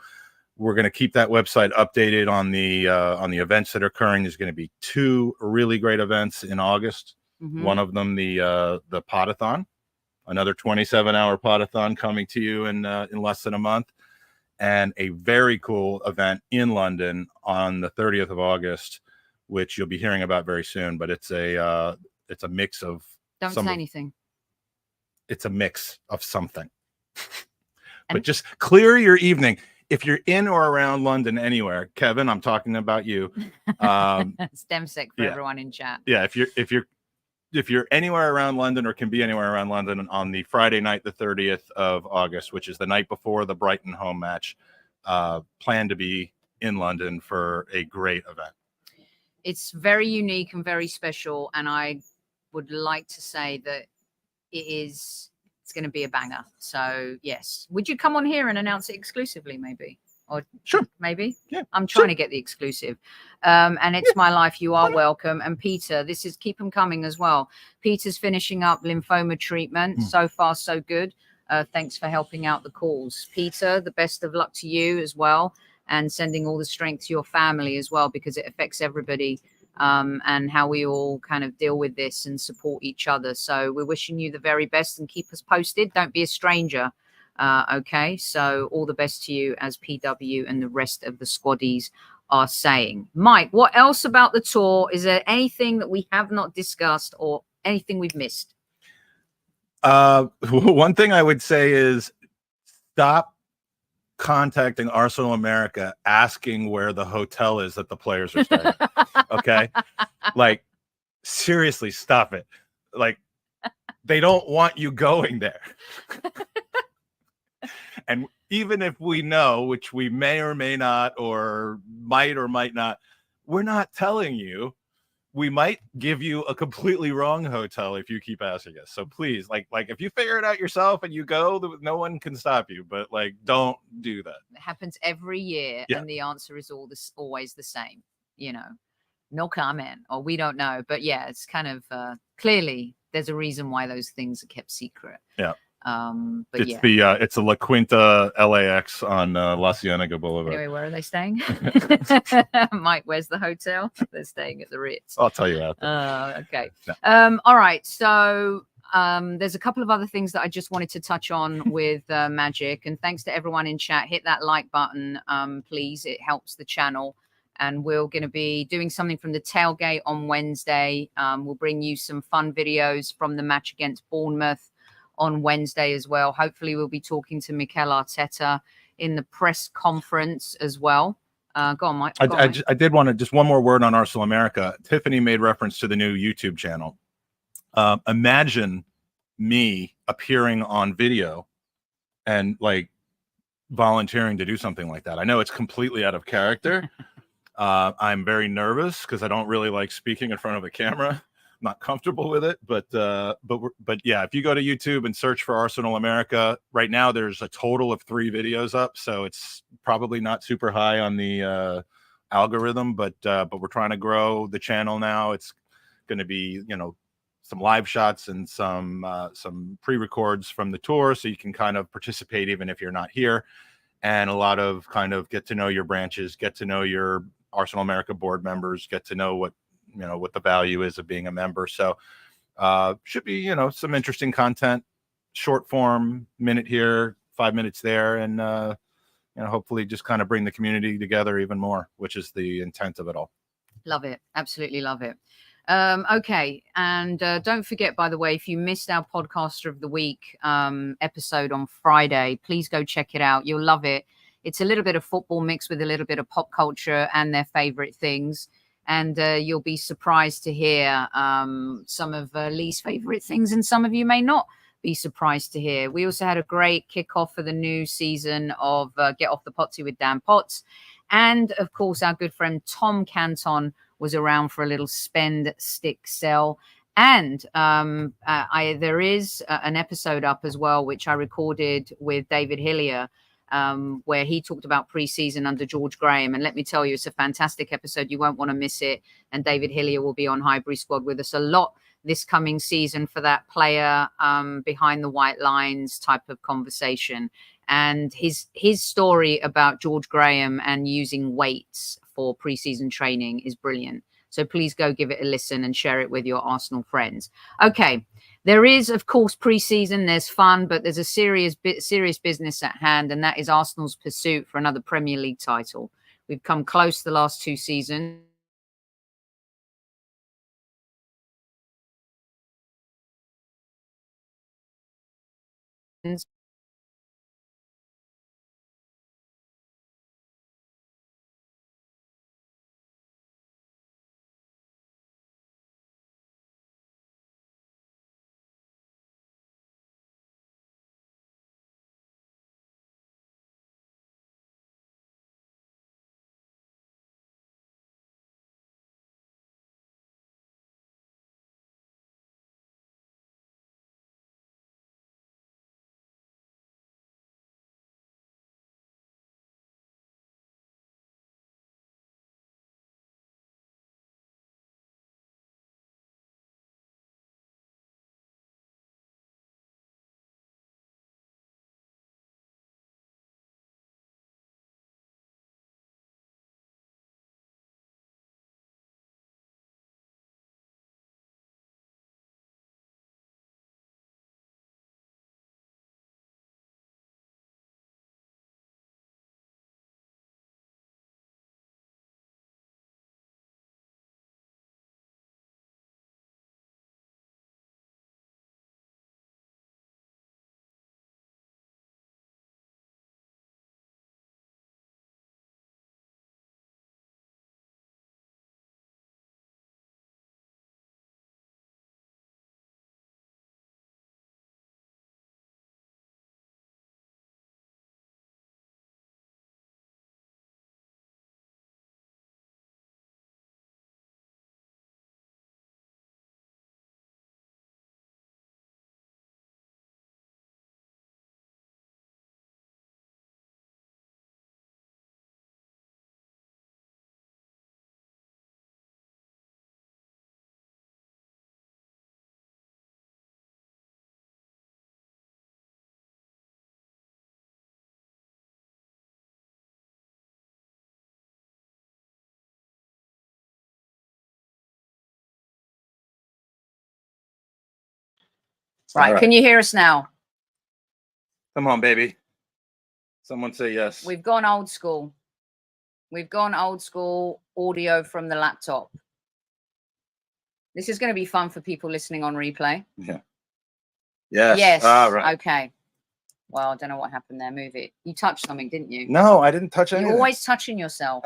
We're going to keep that website updated on the events that are occurring. There's going to be 2 really great events in August. One of them, the podathon, another 27-hour podathon coming to you in less than a month, and a very cool event in London on the 30th of August, which you'll be hearing about very soon. But it's a mix of Don't say anything. It's a mix of something. But just clear your evening. If you're in or around London anywhere, Kevin, I'm talking about you. STEMSEC for everyone in chat. Yeah, if you're anywhere around London or can be anywhere around London on the Friday night, the 30th of August, which is the night before the Brighton home match, plan to be in London for a great event. It's very unique and very special, and I would like to say that it's going to be a banger. So yes, would you come on here and announce it exclusively, maybe? Or sure, maybe. Yeah, I'm trying to get the exclusive. And it's my life. You are welcome. And Peter, this is keep them coming as well. Peter's finishing up lymphoma treatment. So far, so good. Thanks for helping out the cause, Peter. The best of luck to you as well, and sending all the strength to your family as well, because it affects everybody. And how we all kind of deal with this and support each other. So we're wishing you the very best, and keep us posted. Don't be a stranger. Okay, so all the best to you, as PW and the rest of the squaddies are saying. Mike, what else about the tour? Is there anything that we have not discussed or anything we've missed? One thing I would say is stop contacting Arsenal America asking where the hotel is that the players are staying. Okay, like seriously, stop it. Like they don't want you going there. And even if we know, which we may or may not, or might not, we're not telling you. We might give you a completely wrong hotel if you keep asking us. So please, like if you figure it out yourself and you go, no one can stop you. But like, don't do that. It happens every year, and the answer is always the same. You know, no comment, or we don't know. But yeah, it's kind of clearly there's a reason why those things are kept secret. Yeah. But it's a La Quinta LAX on La Cienega Boulevard. Anyway, where are they staying? Mike, where's the hotel? They're staying at the Ritz. I'll tell you after. Okay. No. All right. So there's a couple of other things that I just wanted to touch on with Magic. And thanks to everyone in chat. Hit that like button, please. It helps the channel. And we're going to be doing something from the tailgate on Wednesday. We'll bring you some fun videos from the match against Bournemouth on Wednesday as well. Hopefully we'll be talking to Mikel Arteta in the press conference as well. Go on, Mike. I did want to just one more word on Arsenal America. Tiffany made reference to the new YouTube channel. Imagine me appearing on video and like volunteering to do something like that. I know it's completely out of character. I'm very nervous because I don't really like speaking in front of a camera. Not comfortable with it, but yeah, if you go to YouTube and search for Arsenal America right now, there's a total of 3 videos up, so it's probably not super high on the algorithm, but we're trying to grow the channel now. It's going to be, you know, some live shots and some pre-records from the tour, so you can kind of participate even if you're not here, and a lot of kind of get to know your branches, get to know your Arsenal America board members, get to know what the value is of being a member. So should be, you know, some interesting content, short form, minute here, 5 minutes there, and hopefully just kind of bring the community together even more, which is the intent of it all. Love it. Absolutely love it. Okay. And don't forget, by the way, if you missed our Podcaster of the Week episode on Friday, please go check it out. You'll love it. It's a little bit of football mixed with a little bit of pop culture and their favorite things. And you'll be surprised to hear some of Lee's favorite things, and some of you may not be surprised to hear. We also had a great kickoff for the new season of Get Off the Potsy with Dan Potts. And, of course, our good friend Tom Canton was around for a little spend, stick, sell. And there is an episode up as well, which I recorded with David Hillier, where he talked about pre-season under George Graham. And let me tell you, it's a fantastic episode. You won't want to miss it. And David Hillier will be on Highbury Squad with us a lot this coming season for that player behind the white lines type of conversation. And his story about George Graham and using weights for preseason training is brilliant. So please go give it a listen and share it with your Arsenal friends. Okay, there is, of course, preseason. There's fun, but there's a serious business at hand, and that is Arsenal's pursuit for another Premier League title. We've come close the last 2 seasons. Right. Can you hear us now? Come on, baby. Someone say yes. We've gone old school. We've gone old school audio from the laptop. This is going to be fun for people listening on replay. Yeah. Yes. Yes. Right. Okay. Well, I don't know what happened there. Move it. You touched something, didn't you? No, I didn't touch anything. You're always touching yourself.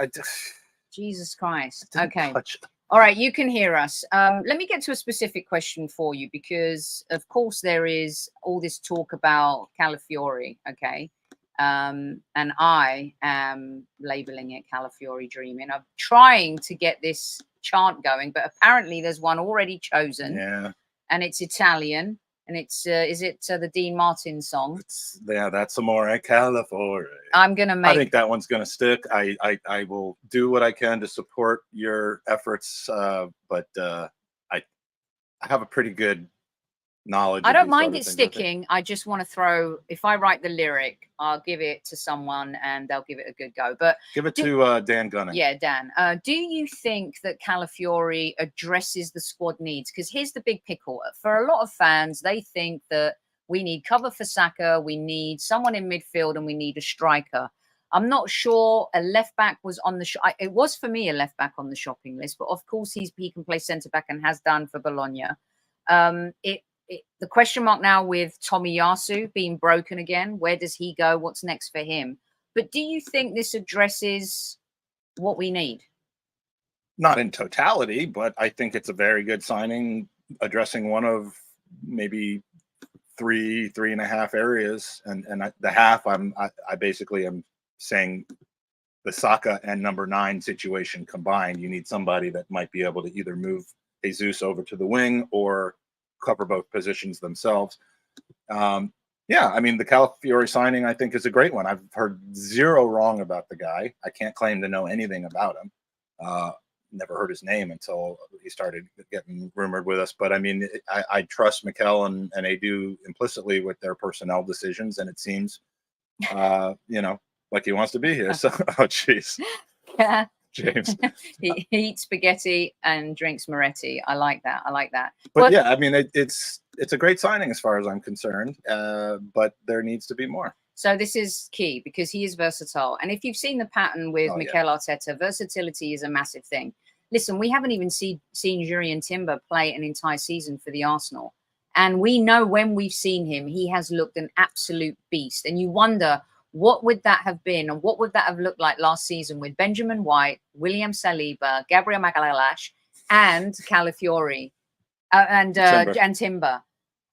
Jesus Christ. Okay. Touch. All right, you can hear us. Let me get to a specific question for you because, of course, there is all this talk about Calafiori, okay? And I am labeling it Calafiori Dreamin. I'm trying to get this chant going, but apparently there's one already chosen. Yeah. And it's Italian. And it's, is it the Dean Martin song? Yeah, that's Amore Calafiori. I'm going to make... I think that one's going to stick. I will do what I can to support your efforts, but I have a pretty good knowledge. I don't mind it sticking. I just want to throw, if I write the lyric, I'll give it to someone and they'll give it a good go. But give it to Dan Gunning. Yeah, Dan. Do you think that Calafiori addresses the squad needs? Because here's the big pickle. For a lot of fans, they think that we need cover for Saka, we need someone in midfield, and we need a striker. I'm not sure a left back was on the it was for me a left back on the shopping list, but of course he can play centre back and has done for Bologna. The question mark now with Tomiyasu being broken again, where does he go? What's next for him? But do you think this addresses what we need? Not in totality, but I think it's a very good signing, addressing one of maybe three and a half areas. And the half, I basically am saying the Saka and number 9 situation combined. You need somebody that might be able to either move Jesus over to the wing or cover both positions themselves. Yeah, I mean, the Calafiori signing, I think, is a great one. I've heard zero wrong about the guy. I can't claim to know anything about him. Never heard his name until he started getting rumored with us. But I mean, I trust Mikel and Edu implicitly with their personnel decisions, and it seems you know, like he wants to be here. So, oh, jeez. Yeah. James. he eats spaghetti and drinks Moretti. I like that. I like that. But yeah, I mean, it's a great signing as far as I'm concerned, but there needs to be more. So this is key because he is versatile. And if you've seen the pattern with Mikel Arteta, versatility is a massive thing. Listen, we haven't even seen Jurriën Timber play an entire season for the Arsenal. And we know when we've seen him, he has looked an absolute beast. And you wonder, what would that have been? And what would that have looked like last season with Benjamin White, William Saliba, Gabriel Jesus, and Calafiori and Timber?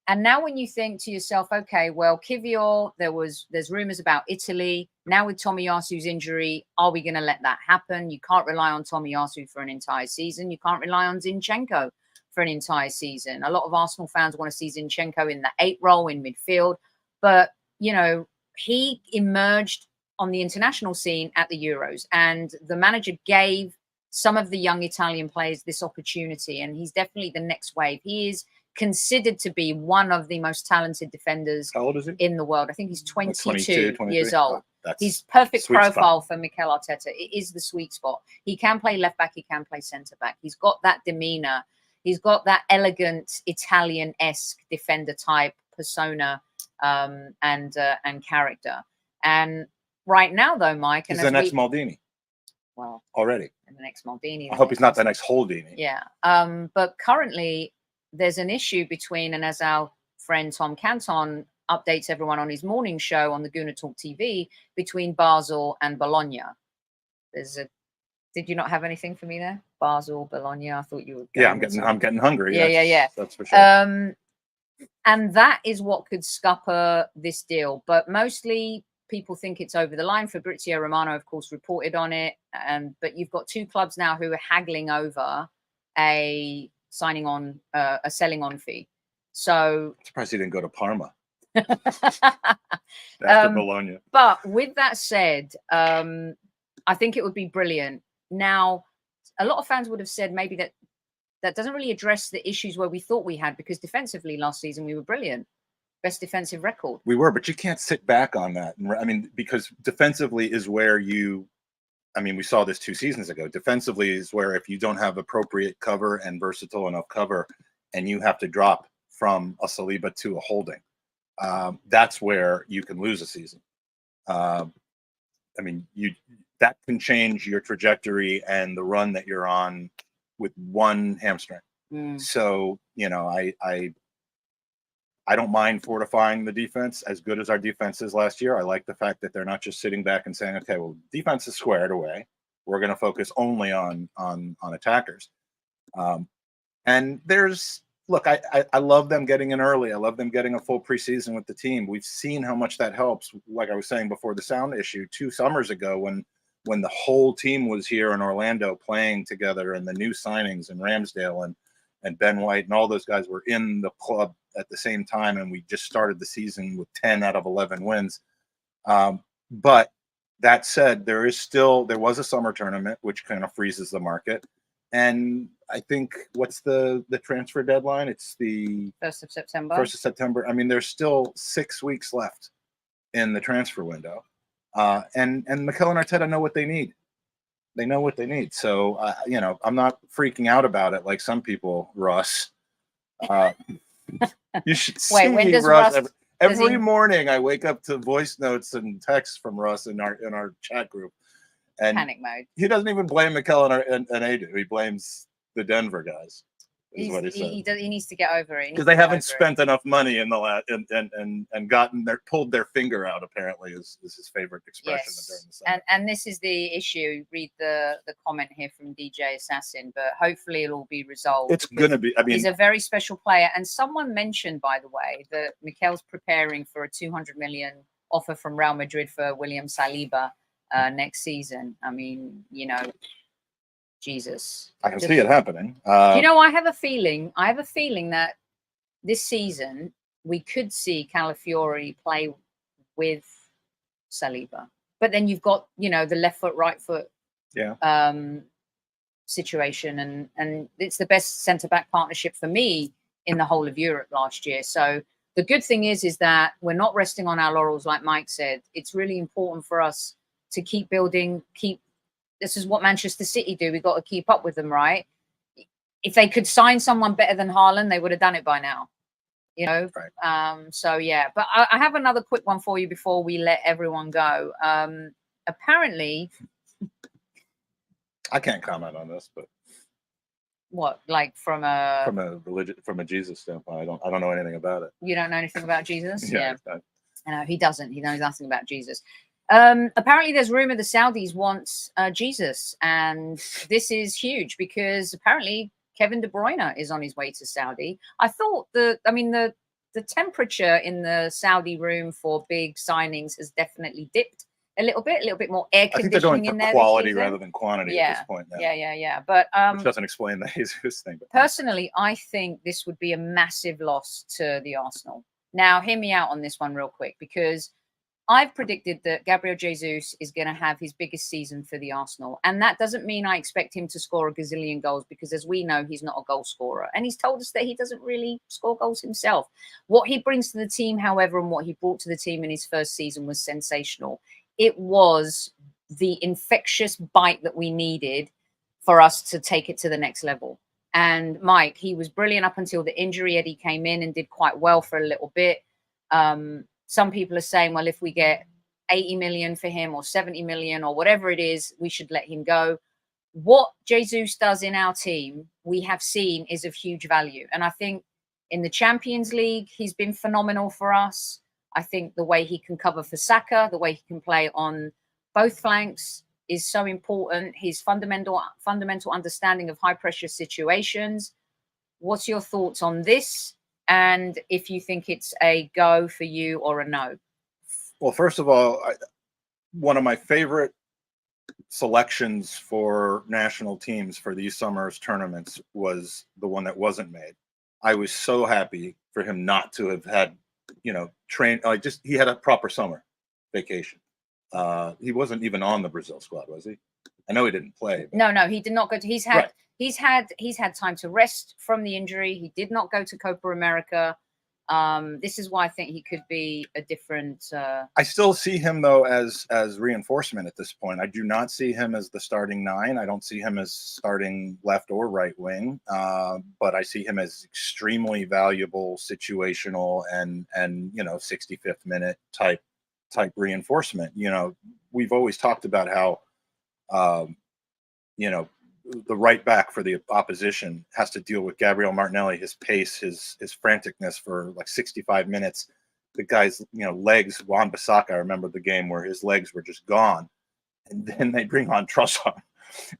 And now when you think to yourself, okay, well, Kivior, there's rumors about Italy. Now with Tomiyasu's injury, are we going to let that happen? You can't rely on Tomiyasu for an entire season. You can't rely on Zinchenko for an entire season. A lot of Arsenal fans want to see Zinchenko in the 8 role in midfield. But, you know, he emerged on the international scene at the Euros, and the manager gave some of the young Italian players this opportunity, and he's definitely the next wave. He is considered to be one of the most talented defenders in the world. I think he's 22 years old. He's perfect profile for Mikel Arteta. It is the sweet spot. He can play left back. He can play centre back. He's got that demeanor. He's got that elegant Italian-esque defender type persona and character. And right now, though, Mike, he's the next Maldini. Well, already. And the next Maldini. I hope he's not the next Holdini. Yeah. But currently, there's an issue between, and as our friend Tom Canton updates everyone on his morning show on the Gooner Talk TV, between Basel and Bologna. Did you not have anything for me there? Basel, Bologna. I thought you were. Yeah, I'm getting hungry. Yeah. That's for sure. And that is what could scupper this deal. But mostly people think it's over the line. Fabrizio Romano, of course, reported on it. But you've got 2 clubs now who are haggling over a selling on fee. So I'm surprised he didn't go to Parma after Bologna. But with that said, I think it would be brilliant. Now, a lot of fans would have said maybe that doesn't really address the issues where we thought we had, because defensively last season we were brilliant. Best defensive record. We were, but you can't sit back on that. I mean, because defensively is where we saw this 2 seasons ago. Defensively is where if you don't have appropriate cover and versatile enough cover, and you have to drop from a Saliba to a Holding, that's where you can lose a season. That can change your trajectory and the run that you're on with one hamstring. So, you know, I don't mind fortifying the defense as good as our defense is last year. I like the fact that they're not just sitting back and saying, okay, well, defense is squared away. We're going to focus only on attackers. And look, I love them getting in early. I love them getting a full preseason with the team. We've seen how much that helps. Like I was saying before the sound issue 2 summers ago, when the whole team was here in Orlando playing together, and the new signings and Ramsdale and Ben White and all those guys were in the club at the same time, and we just started the season with 10 out of 11 wins. But that said, there was a summer tournament, which kind of freezes the market. And I think what's the transfer deadline? It's the 1st of September. 1st of September. I mean, there's still 6 weeks left in the transfer window. And Mikel and Arteta know what they need. They know what they need. So, you know, I'm not freaking out about it like some people, Russ. You should see when does Russ. Every morning I wake up to voice notes and texts from Russ in our chat group. And panic mode. He doesn't even blame Mikel and Adu. He blames the Denver guys. Is what he said. He needs to get over it because they haven't spent enough money in the last and pulled their finger out. Apparently, is his favorite expression during the summer. And this is the issue. Read the comment here from DJ Assassin, but hopefully it'll all be resolved. It's gonna be. I mean, he's a very special player, and someone mentioned, by the way, that Mikel's preparing for a 200 million offer from Real Madrid for William Saliba next season. I mean, you know. Jesus. I can see it happening. You know, I have a feeling that this season we could see Calafiori play with Saliba. But then you've got, you know, the left foot, right foot situation. And it's the best centre-back partnership for me in the whole of Europe last year. So the good thing is that we're not resting on our laurels, like Mike said. It's really important for us to keep building, this is what Manchester City do. We've got to keep up with them, right? If they could sign someone better than Haaland, they would have done it by now, you know? Right. So, yeah. But I have another quick one for you before we let everyone go. Apparently... I can't comment on this, but... What, like from a Jesus standpoint? I don't know anything about it. You don't know anything about Jesus? Yeah. I know he doesn't. He knows nothing about Jesus. Apparently, there's rumor the Saudis want Jesus, and this is huge because apparently Kevin De Bruyne is on his way to Saudi. I thought the temperature in the Saudi room for big signings has definitely dipped a little bit more air conditioning. I think they're going in for there quality rather than quantity at this point now. Yeah. But which doesn't explain the Jesus thing. But personally, I think this would be a massive loss to the Arsenal. Now, hear me out on this one real quick, because I've predicted that Gabriel Jesus is going to have his biggest season for the Arsenal. And that doesn't mean I expect him to score a gazillion goals, because as we know, he's not a goal scorer. And he's told us that he doesn't really score goals himself. What he brings to the team, however, and what he brought to the team in his first season was sensational. It was the infectious bite that we needed for us to take it to the next level. And Mike, he was brilliant up until the injury. Eddie came in and did quite well for a little bit. Some people are saying, well, if we get 80 million for him or 70 million or whatever it is, we should let him go. What Jesus does in our team, we have seen is of huge value. And I think in the Champions League, he's been phenomenal for us. I think the way he can cover for Saka, the way he can play on both flanks is so important. His fundamental understanding of high pressure situations. What's your thoughts on this? And if you think it's a go for you or a no? Well, first of all, one of my favorite selections for national teams for these summer's tournaments was the one that wasn't made. I was so happy for him not to have had, he had a proper summer vacation. He wasn't even on the Brazil squad, was he? I know he didn't play. But... No, he did not go to. He's had time to rest from the injury. He did not go to Copa America. This is why I think he could be a different. I still see him though as reinforcement at this point. I do not see him as the starting 9. I don't see him as starting left or right wing. But I see him as extremely valuable, situational, and 65th minute type reinforcement. We've always talked about how the right back for the opposition has to deal with Gabriel Martinelli, his pace, his franticness for like 65 minutes. The guy's, legs, Wan-Bissaka, I remember the game where his legs were just gone. And then they bring on Trossard.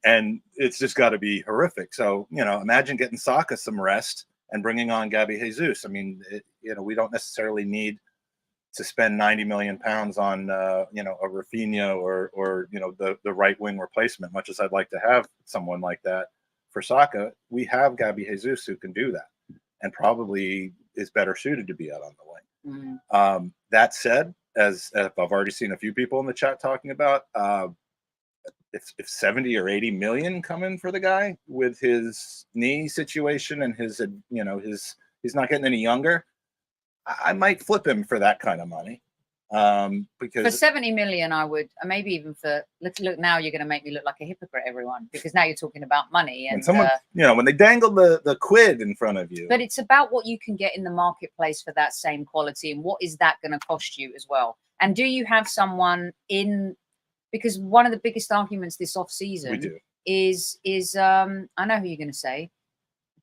And it's just got to be horrific. So, imagine getting Saka some rest and bringing on Gabi Jesus. I mean, we don't necessarily need to spend 90 million pounds on a Rafinha or the right wing replacement. Much as I'd like to have someone like that for Saka, we have Gabi Jesus who can do that and probably is better suited to be out on the wing. Mm. That said, as I've already seen a few people in the chat talking about, if 70 or 80 million come in for the guy with his knee situation and his he's not getting any younger, I might flip him for that kind of money. Because for 70 million, I would, maybe even for look now, you're going to make me look like a hypocrite, everyone, because now you're talking about money. And someone, when they dangle the quid in front of you. But it's about what you can get in the marketplace for that same quality, and what is that going to cost you as well. And do you have someone in? Because one of the biggest arguments this off season is I know who you're going to say,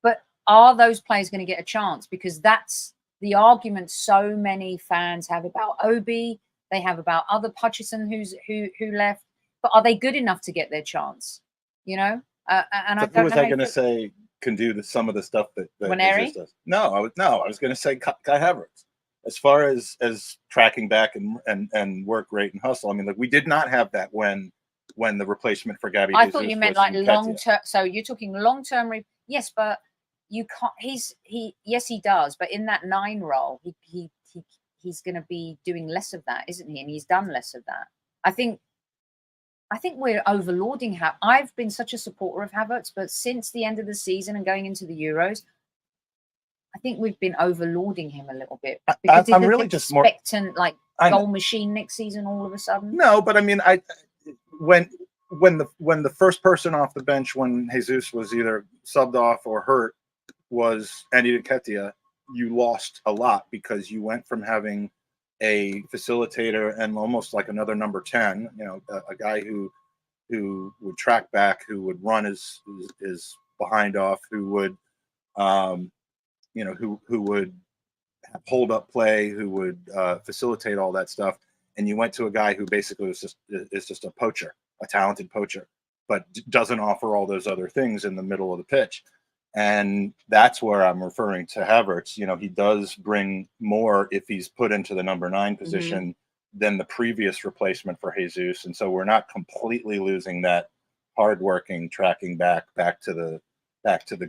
but are those players going to get a chance? Because that's the argument so many fans have about Obi, they have about other Hutchison who left, but are they good enough to get their chance? And who was I going to say can do some of the stuff that Jesus does? No, I was going to say Kai Havertz. As far as tracking back and work rate and hustle, I mean, we did not have that when the replacement for Gabi. I thought you meant like long term. So you're talking long term. Yes, but you can't. Yes, he does. But in that 9 role, he's going to be doing less of that, isn't he? And he's done less of that. I think we're overlording Havertz. I've been such a supporter of Havertz, but since the end of the season and going into the Euros, I think we've been overlording him a little bit because I'm really just more expectant, like goal machine next season all of a sudden. No, but I mean, when the first person off the bench when Jesus was either subbed off or hurt was Andy Nketiah, you lost a lot because you went from having a facilitator and almost like another number 10, you know, a guy who would track back, who would run his behind off, who would you know, who would hold up play, who would facilitate all that stuff, and you went to a guy who basically is just a poacher, a talented poacher, but doesn't offer all those other things in the middle of the pitch. And that's where I'm referring to Havertz. You know, he does bring more if he's put into the number 9 position than the previous replacement for Jesus. And so we're not completely losing that hardworking tracking back to the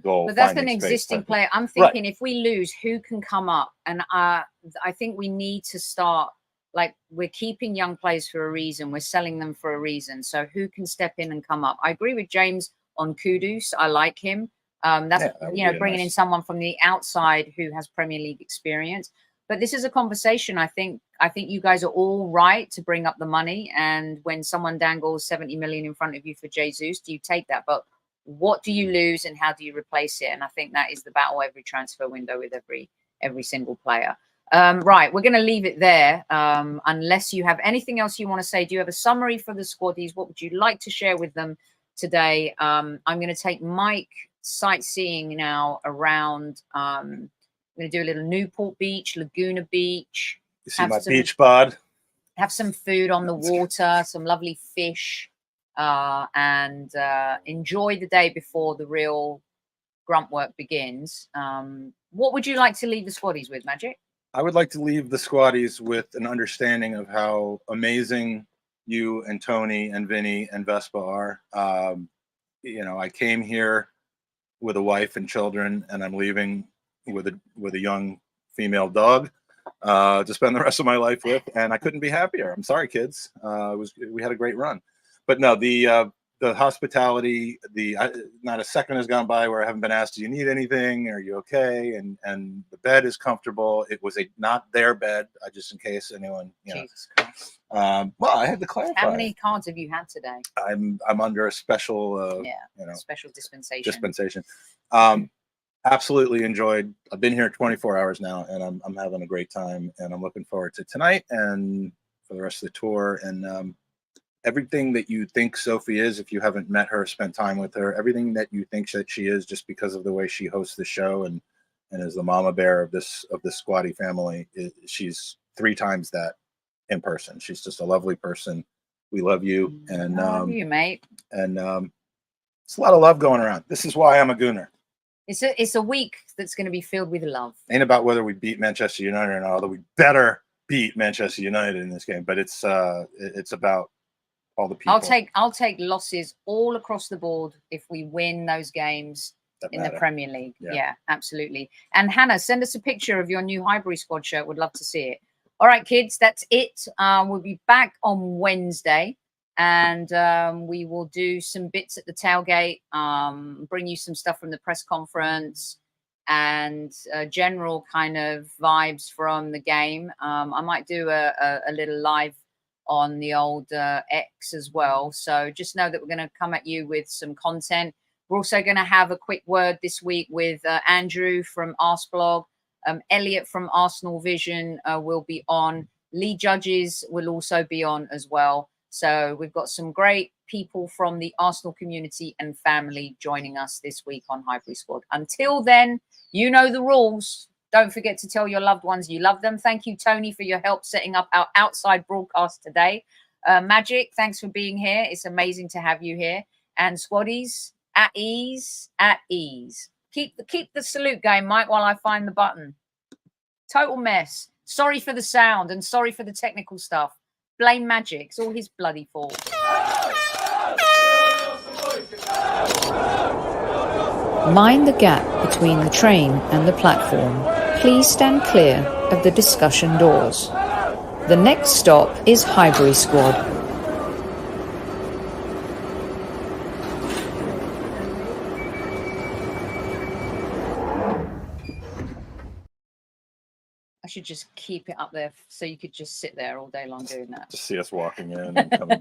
goal. But that's an existing player. I'm thinking if we lose, who can come up? And I think we need to start, like, we're keeping young players for a reason. We're selling them for a reason. So who can step in and come up? I agree with James on Kudus. I like him. That's, you know, bringing in someone from the outside who has Premier League experience. But this is a conversation. I think you guys are all right to bring up the money. And when someone dangles 70 million in front of you for Jesus, do you take that? But what do you lose and how do you replace it? And I think that is the battle every transfer window with every single player. Right, we're going to leave it there. Unless you have anything else you want to say. Do you have a summary for the squaddies? What would you like to share with them today? I'm going to take Mike sightseeing now around. I'm going to do a little Newport Beach, Laguna Beach. You see my beach bod. Have some food on the water, some lovely fish, and enjoy the day before the real grunt work begins. What would you like to leave the squaddies with, Magic? I would like to leave the squaddies with an understanding of how amazing you and Tony and Vinny and Vespa are. You know, I came here with a wife and children, and I'm leaving with a young female dog to spend the rest of my life with, and I couldn't be happier. I'm sorry, kids. We had a great run, but no, the hospitality, not a second has gone by where I haven't been asked, do you need anything? Are you okay? And the bed is comfortable. It was not their bed, just in case anyone, you know. Jesus Christ. Well, I had to clarify. How many cards have you had today? I'm under a special, you know, special dispensation. Absolutely enjoyed. I've been here 24 hours now, and I'm having a great time, and I'm looking forward to tonight and for the rest of the tour. And everything that you think Sophie is, if you haven't met her, spent time with her, everything that you think that she is, just because of the way she hosts the show and is the mama bear of this squaddy family, she's 3 times that in person. She's just a lovely person. We love you, and love you, mate. And it's a lot of love going around. This is why I'm a Gooner. It's a week that's going to be filled with love. Ain't about whether we beat Manchester United or not, although we better beat Manchester United in this game. But it's about all the people. I'll take losses all across the board if we win those games in the Premier League. Yeah, absolutely. And Hannah, send us a picture of your new Highbury Squad shirt. Would love to see it. All right, kids, that's it. We'll be back on Wednesday, and we will do some bits at the tailgate, bring you some stuff from the press conference, and general kind of vibes from the game. I might do a little live on the old X as well. So just know that we're going to come at you with some content. We're also going to have a quick word this week with Andrew from Arsblog. Elliot from Arsenal Vision will be on. Lee Judges will also be on as well. So we've got some great people from the Arsenal community and family joining us this week on Highbury Squad. Until then, you know the rules. Don't forget to tell your loved ones you love them. Thank you, Tony, for your help setting up our outside broadcast today. Magic, thanks for being here. It's amazing to have you here. And squaddies, at ease, at ease. Keep the salute going, Mike, while I find the button. Total mess. Sorry for the sound and sorry for the technical stuff. Blame Magic. It's all his bloody fault. Mind the gap between the train and the platform. Please stand clear of the discussion doors. The next stop is Highbury Squad. should just keep it up there so you could just sit there all day long doing that. Just see us walking in and coming